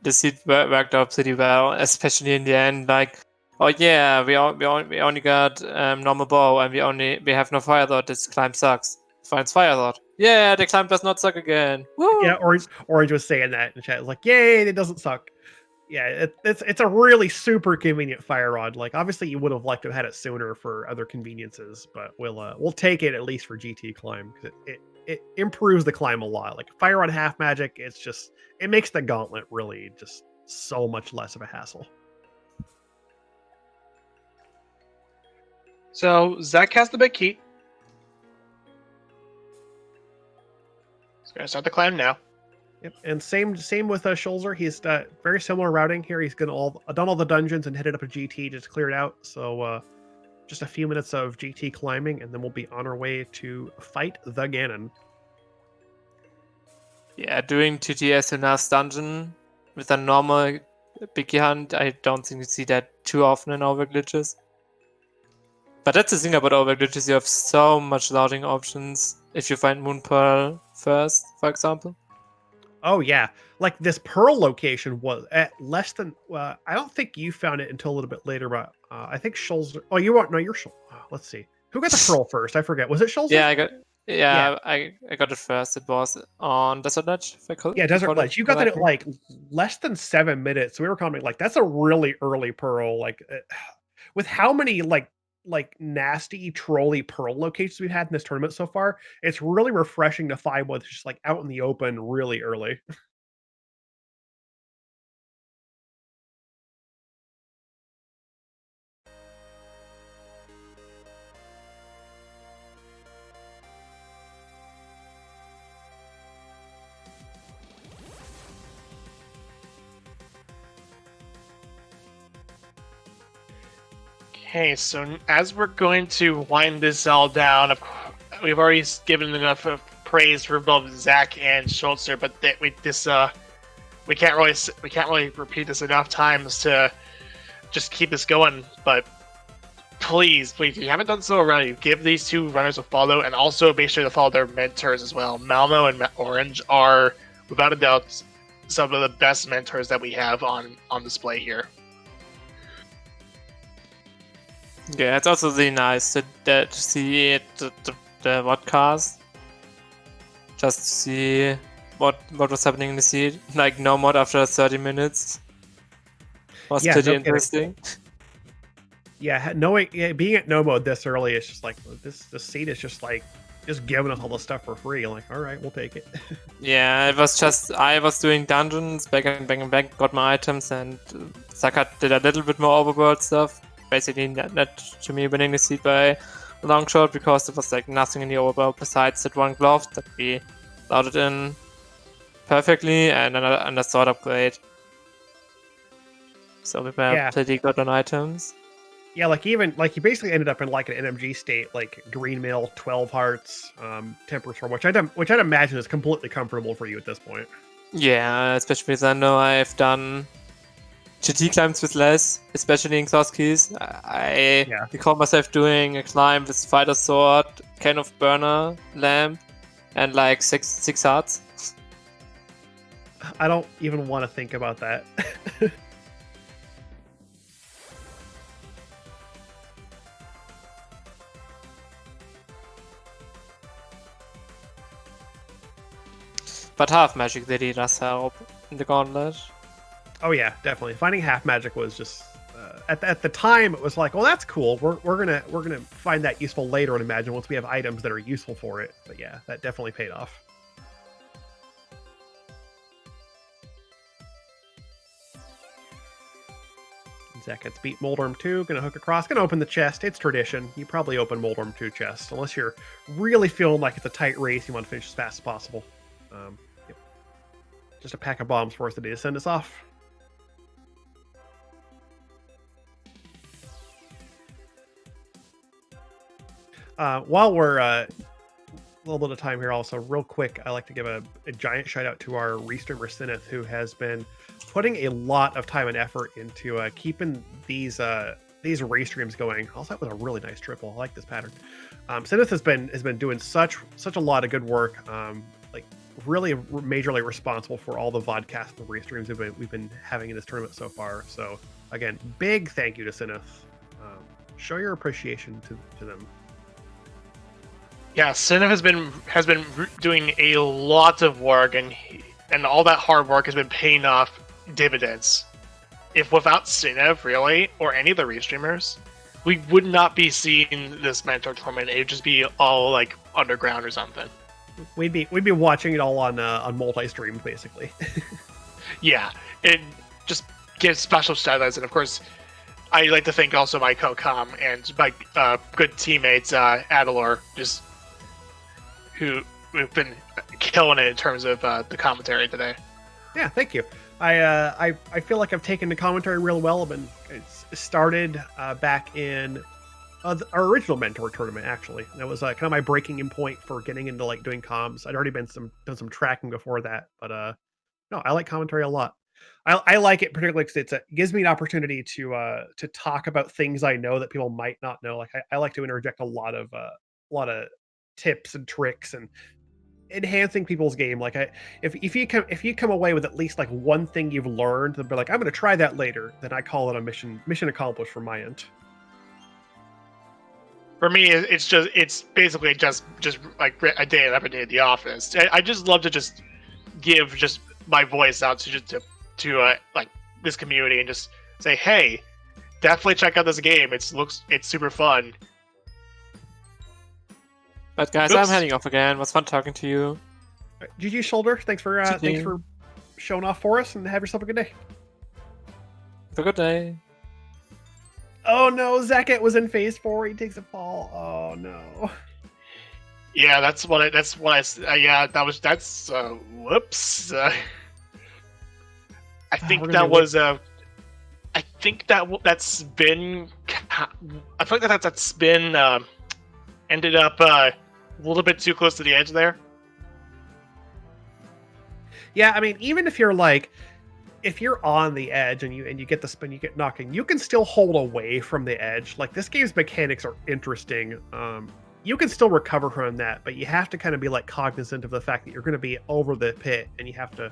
The seed worked out pretty well, especially in the end. Like, oh yeah, we only got normal bow, and we have no fire rod. This climb sucks. Finds fire rod. Yeah, the climb does not suck again. Woo! Yeah, Orange was saying that in the chat. It's like, yay, it doesn't suck. Yeah, it's a really super convenient fire rod. Like, obviously, you would have liked to have had it sooner for other conveniences, but we'll take it at least for GT climb because it improves the climb a lot. Like fire rod half magic, it makes the gauntlet really just so much less of a hassle. So Zach has the big key. He's gonna start the climb now. Yep, and same with Schulzer. He's very similar routing here. He's done all the dungeons and headed up to GT just to clear it out. So just a few minutes of GT climbing, and then we'll be on our way to fight the Ganon. Yeah, doing TTS in last dungeon with a normal Biggie Hunt, I don't think you see that too often in Overworld Glitches. But that's the thing about Overworld Glitches, you have so much loading options if you find Moon Pearl first, for example. Oh yeah, like this Pearl location was at less than. I don't think you found it until a little bit later, but I think Schulzer. Oh, you weren't. No, you're. Let's see. Who got the Pearl first? I forget. Was it Schulzer? Yeah, I got it first. It was on Desert Ledge, if I could. Yeah, Desert Ledge. You got that at like less than 7 minutes. So we were commenting like that's a really early Pearl. Like with how many like nasty trolly Pearl locations we've had in this tournament so far, it's really refreshing to find one that's just like out in the open really early. Okay, so as we're going to wind this all down, we've already given enough of praise for both Zach and Schulzer, but we can't really repeat this enough times to just keep this going. But please, if you haven't done so already, give these two runners a follow, and also make sure to follow their mentors as well. Malmo and Orange are, without a doubt, some of the best mentors that we have on display here. Yeah, it's also really nice to see the podcast. Just to see what was happening in the seed. Like no mod after 30 minutes. Was pretty interesting. Yeah, being at no mode this early is just like this seed is just like just giving us all the stuff for free. Like, all right, we'll take it. Yeah, it was just I was doing dungeons back and back and back, got my items, and vZakat did a little bit more overworld stuff. Basically, not to me winning the seed by a long shot because there was like nothing in the overworld besides that one glove that we loaded in perfectly and a sword upgrade. So we were pretty good on items. Yeah, like you basically ended up in like an NMG state, like Green Mill, 12 Hearts, Temperature, which I'd imagine is completely comfortable for you at this point. Yeah, especially because I know I've done GT climbs with less, especially in Xoski's. I recall myself doing a climb with Fighter Sword, Can of Burner, Lamp, and like six hearts. I don't even want to think about that. But half magic really does help in the gauntlet. Oh yeah, definitely. Finding half magic was just at the time it was like, well, that's cool. We're gonna find that useful later, and imagine once we have items that are useful for it. But yeah, that definitely paid off. Zakat's beat Moldorm 2, gonna hook across, gonna open the chest. It's tradition. You probably open Moldorm 2 chest, unless you're really feeling like it's a tight race, you want to finish as fast as possible. Yep. Just a pack of bombs for us today to send us off. While we're a little bit of time here also, real quick, I like to give a giant shout out to our Restreamer Cinaeth, who has been putting a lot of time and effort into keeping these restreams going. Also, that was a really nice triple. I like this pattern. Cinaeth has been doing such a lot of good work. Like really majorly responsible for all the vodcasts and restreams we've been having in this tournament so far. So again, big thank you to Cinaeth. Show your appreciation to them. Yeah, Cinaeth has been doing a lot of work, and all that hard work has been paying off dividends. If without Cinaeth, really, or any of the restreamers, we would not be seeing this mentor tournament. It would just be all like underground or something. We'd be watching it all on multi-stream basically. Yeah, it just gives special shoutouts, and of course, I like to thank also my co-com and my good teammates, Adilor, just who've been killing it in terms of the commentary today. Yeah, thank you. I feel like I've taken the commentary real well. It's started back in our original mentor tournament. Actually, that was kind of my breaking in point for getting into like doing comms. I'd already done some tracking before that, but no, I like commentary a lot. I like it particularly because it gives me an opportunity to talk about things I know that people might not know. Like I like to interject a lot of tips and tricks and enhancing people's game. Like if you come away with at least like one thing you've learned, and be like, I'm going to try that later, then I call it a mission accomplished from my end. For me, it's basically just like a day every day at the office. I just love to just give just my voice out to like this community and just say, hey, definitely check out this game. It's super fun. But guys, Oops. I'm heading off again. It was fun talking to you. GG Shoulder, thanks for GG. showing off for us, and have yourself a good day. Have a good day. Oh no, Zakat was in phase 4. He takes a fall. Oh no. Yeah, that's what I yeah, that's whoops. I think that was I think that's been I feel like that's been ended up a little bit too close to the edge there. Yeah, I mean, even if you're on the edge and you get the spin, you get knocking, you can still hold away from the edge. Like, this game's mechanics are interesting. You can still recover from that, but you have to kind of be like cognizant of the fact that you're going to be over the pit and you have to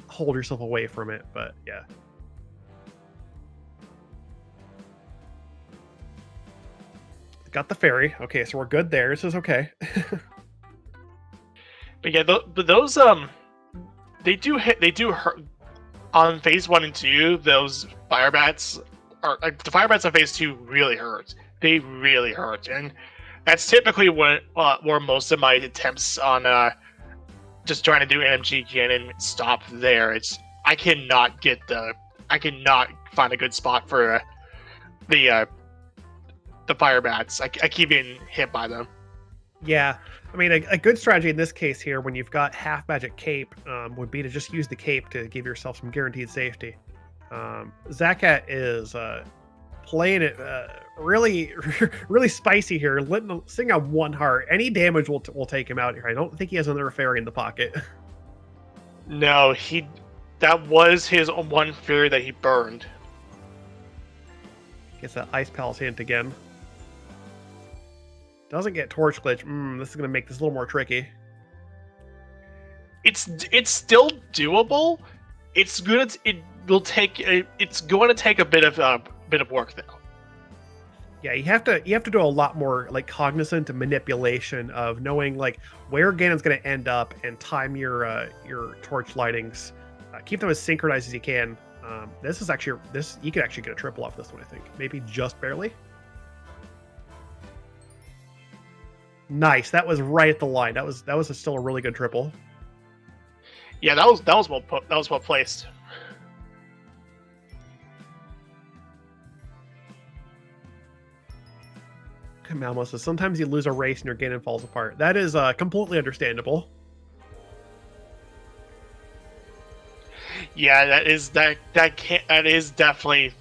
hold yourself away from it. But yeah. Got the fairy. Okay, so we're good there. This is okay. But yeah, but those they do hurt on phase 1 and 2. Those fire bats are like the fire bats on phase 2 really hurt. They really hurt, and that's typically where most of my attempts on just trying to do NMG cannon stop there. I cannot find a good spot for the fire bats. I keep getting hit by them. Yeah, I mean, a good strategy in this case here, when you've got half magic cape, would be to just use the cape to give yourself some guaranteed safety. Zakat is playing it really, really spicy here, sitting on one heart. Any damage will take him out here. I don't think he has another fairy in the pocket. No, that was his one fairy that he burned. Gets that Ice Palace hint again. Doesn't get Torch Glitch. This is going to make this a little more tricky. It's still doable. It's going to take a bit of work though. Yeah, you have to do a lot more like cognizant and manipulation of knowing like where Ganon's going to end up and time your torch lightings. Keep them as synchronized as you can. This is actually you could actually get a triple off this one, I think. Maybe just barely. Nice. That was right at the line. That was still a really good triple. Yeah, that was well placed. Malmo says sometimes you lose a race and your Ganon falls apart. That is completely understandable. Yeah, that is definitely,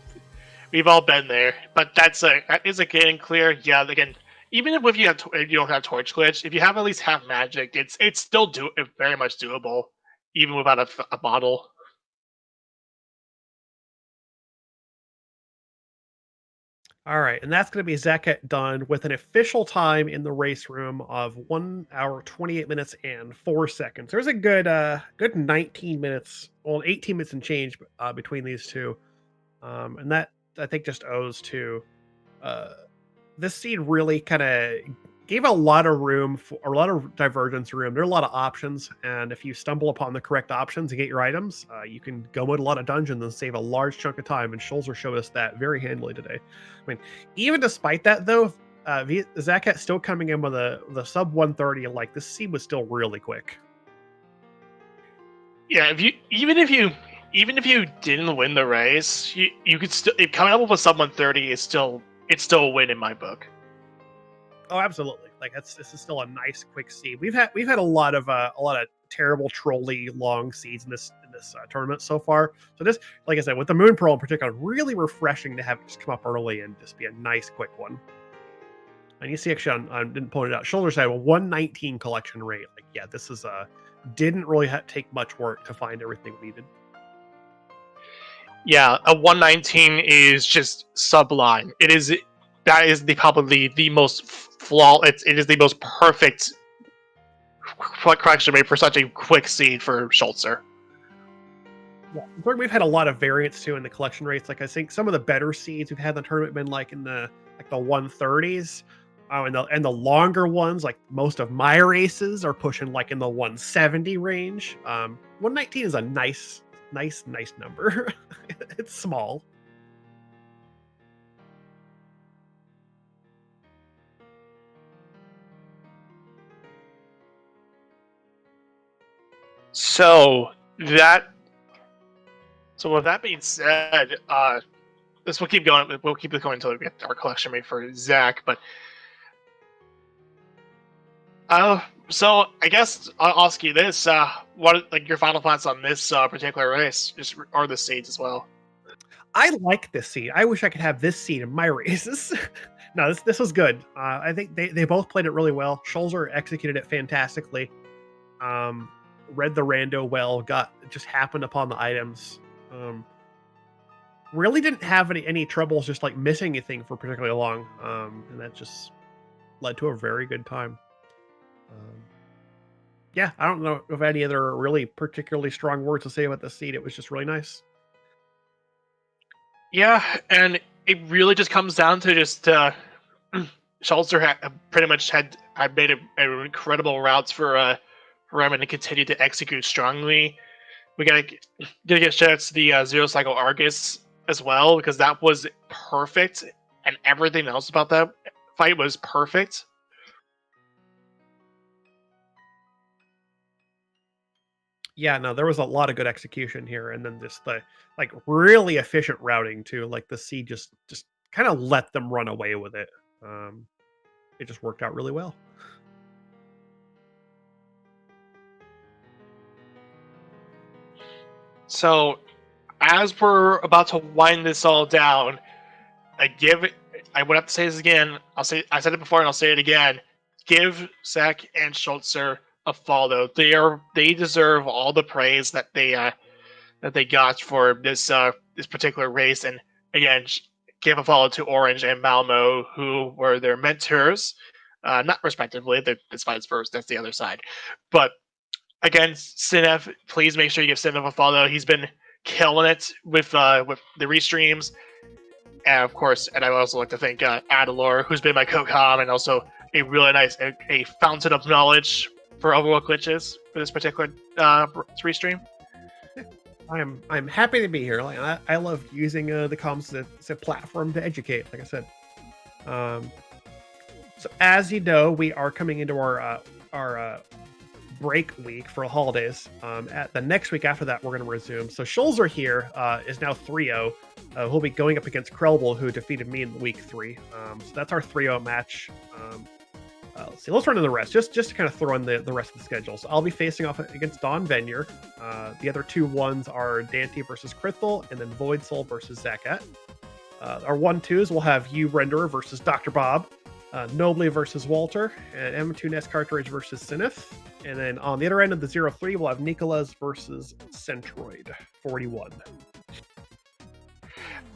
we've all been there. But that is a Ganon clear. Yeah, again, even if you don't have Torch Glitch, if you have at least half magic, it's still very much doable, even without a bottle. All right, and that's going to be Zakat done with an official time in the race room of 1 hour, 28 minutes, and 4 seconds. There's a good 19 minutes, well, 18 minutes and change between these two. And that, I think, just owes to this seed really kind of gave a lot of room for a lot of divergence room. There are a lot of options, and if you stumble upon the correct options and get your items, you can go in a lot of dungeons and save a large chunk of time. And Schulzer showed us that very handily today. I mean, even despite that, though, vZakat still coming in with the sub 130. Like this seed was still really quick. Yeah, even if you didn't win the race, you could still coming up with a sub 130 is still a win in my book. Oh, absolutely. Like this is still a nice quick seed. We've had a lot of terrible trolley long seeds in this tournament so far. So this, like I said, with the Moon Pearl in particular, really refreshing to have it just come up early and just be a nice quick one. And you see, actually, I didn't point it out. Shoulder side, a 119 collection rate. Like, yeah, this is didn't really take much work to find everything we needed. Yeah, a 119 is just sublime. That is probably the most it is the most perfect collection rate for such a quick seed for Schulzer. Yeah, we've had a lot of variance too in the collection rates. Like I think some of the better seeds we've had in the tournament been like in the 130s. And the longer ones, like most of my races, are pushing like in the 170 range. 119 is a nice number. It's small. So with that being said, this will keep going. We'll keep it going until we get our collection rate for Zach. But so I guess I'll ask you this: what like your final thoughts on this particular race, or the seeds as well? I like this seed. I wish I could have this seed in my races. No, this was good. I think they both played it really well. Schulzer executed it fantastically. Read the rando well. Just happened upon the items. Really didn't have any troubles just like missing anything for particularly long. And that just led to a very good time. Yeah, I don't know of any other really particularly strong words to say about the seed. It was just really nice. Yeah, and it really just comes down to just Schulzer pretty much had made incredible routes for him to continue to execute strongly. We gotta give shout out to the Zero Cycle Argus as well, because that was perfect, and everything else about that fight was perfect. Yeah, no, there was a lot of good execution here, and then just the like really efficient routing too. Like the seed just kind of let them run away with it. It just worked out really well. So, as we're about to wind this all down, I would have to say this again. I said it before and I'll say it again. Give Zach and Schulzer a follow. They deserve all the praise that they got for this particular race. And again, give a follow to Orange and Malmo, who were their mentors, not respectively. It's vice versa. That's the other side. But again, Cinaeth, please make sure you give Cinaeth a follow. He's been killing it with the restreams. And of course, and I would also like to thank Adilor, who's been my co-com and also a really nice a fountain of knowledge for Overworld Glitches for this particular restream. I'm happy to be here. Like I love using the comms as a platform to educate. Like I said, so as you know, we are coming into our break week for holidays. At the next week after that, we're going to resume. So Schulzer here is now 3-0. He'll be going up against Krelbel, who defeated me in week 3. So that's our 3-0 match. Let's see. Let's run to the rest, just to kind of throw in the rest of the schedule. So I'll be facing off against Don Venier. The other two ones are Dante versus Krithel, and then Void Soul versus Zakat. Our 1-2s will have You Renderer versus Dr. Bob, Nobly versus Walter, and M2 Nest Cartridge versus Cinaeth. And then on the other end of the 0-3, we'll have Nicolas versus Centroid 41.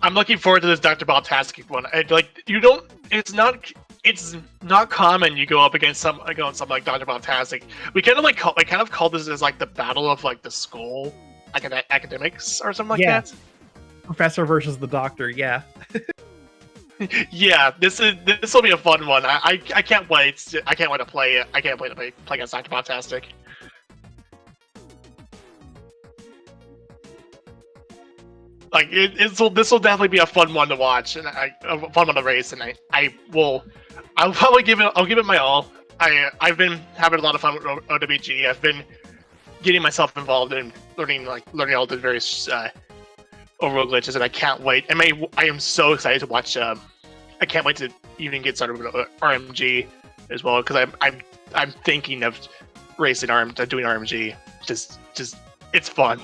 I'm looking forward to this Dr. Bob Tasking one. It's not common you go up against something like Dr. Bob Tasking. We kind of call this as like the battle of like the school, like academics or something like that. Professor versus the doctor, yeah. Yeah, this will be a fun one. I can't wait. I can't wait to play it. I can't wait to play against Dr. Fantastic. Like this will definitely be a fun one to watch and a fun one to race, and I'll probably give it my all. I've been having a lot of fun with OWG. I've been getting myself involved in learning all the various Overworld glitches, and I can't wait. I am so excited to watch. I can't wait to even get started with RMG as well, because I'm thinking of racing doing RMG. Just it's fun.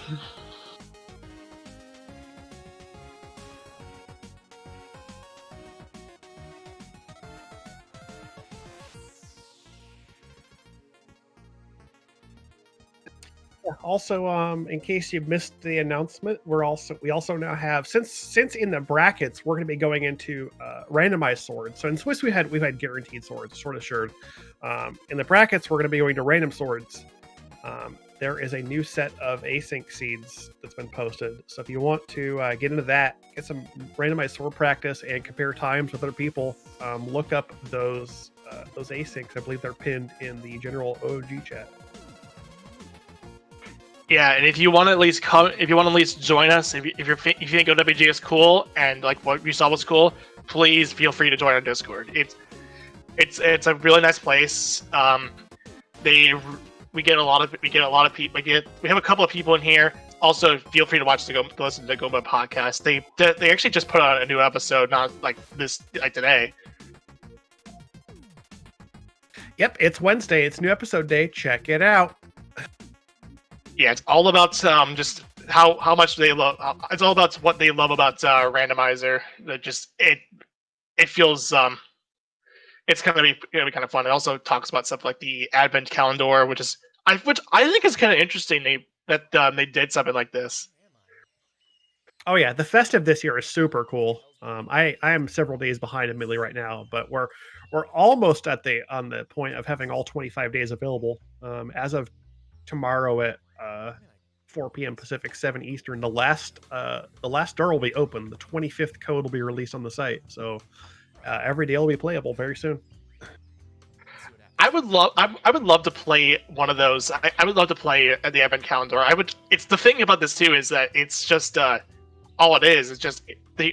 Also, in case you missed the announcement, we also now have, since in the brackets we're going to be going into randomized swords. So in Swiss we've had guaranteed swords, sword assured. In the brackets we're going to be going to random swords. There is a new set of async seeds that's been posted. So if you want to get into that, get some randomized sword practice and compare times with other people, look up those asyncs. I believe they're pinned in the general OWG chat. Yeah, and if you want to at least join us, if you think OWG is cool and like what you saw was cool, please feel free to join our Discord. It's a really nice place. We get a lot of people. We have a couple of people in here. Also, feel free to listen to the Goma podcast. They actually just put out a new episode, not like today. Yep, it's Wednesday. It's new episode day. Check it out. Yeah, it's all about just how much they love. It's all about what they love about randomizer. It feels it's gonna be kind of fun. It also talks about stuff like the advent calendar, which I think is kind of interesting. That they did something like this. Oh yeah, the festive this year is super cool. I am several days behind admittedly right now, but we're almost on the point of having all 25 days available. As of tomorrow at 4 p.m. Pacific, 7 Eastern, the last door will be open. The 25th code will be released on the site, so every day will be playable very soon. I would love to play one of those. I would love to play the advent calendar. It's the thing about this too is that it's just all it is. It's just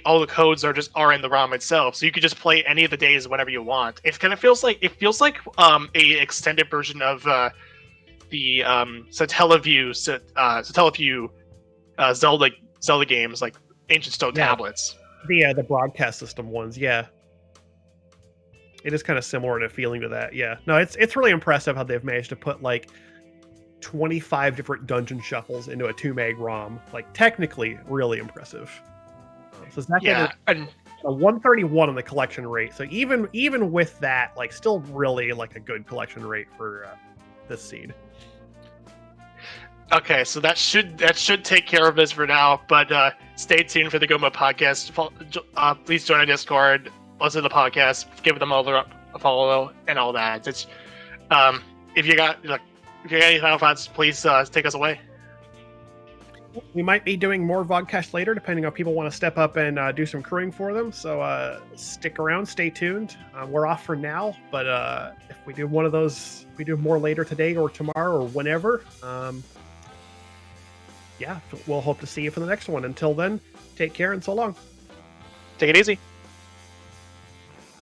all the codes are in the ROM itself, so you can just play any of the days whenever you want. It kind of feels like a extended version of the Satellaview Zelda games, like Ancient Stone tablets. The broadcast system ones, yeah. It is kind of similar in a feeling to that, yeah. No, it's really impressive how they've managed to put like 25 different dungeon shuffles into a 2 meg ROM. Like technically, really impressive. So Zaka and a 131 on the collection rate. So even with that, like still really like a good collection rate for this seed. Okay, so that should take care of this for now. But stay tuned for the Goma podcast. Please join our Discord, listen to the podcast, give them all a follow, and all that. It's if you got any final thoughts, please take us away. We might be doing more vodcast later, depending on people want to step up and do some crewing for them. So stick around, stay tuned. We're off for now, but if we do one of those, we do more later today or tomorrow or whenever. Yeah, we'll hope to see you for the next one. Until then, take care and so long. Take it easy.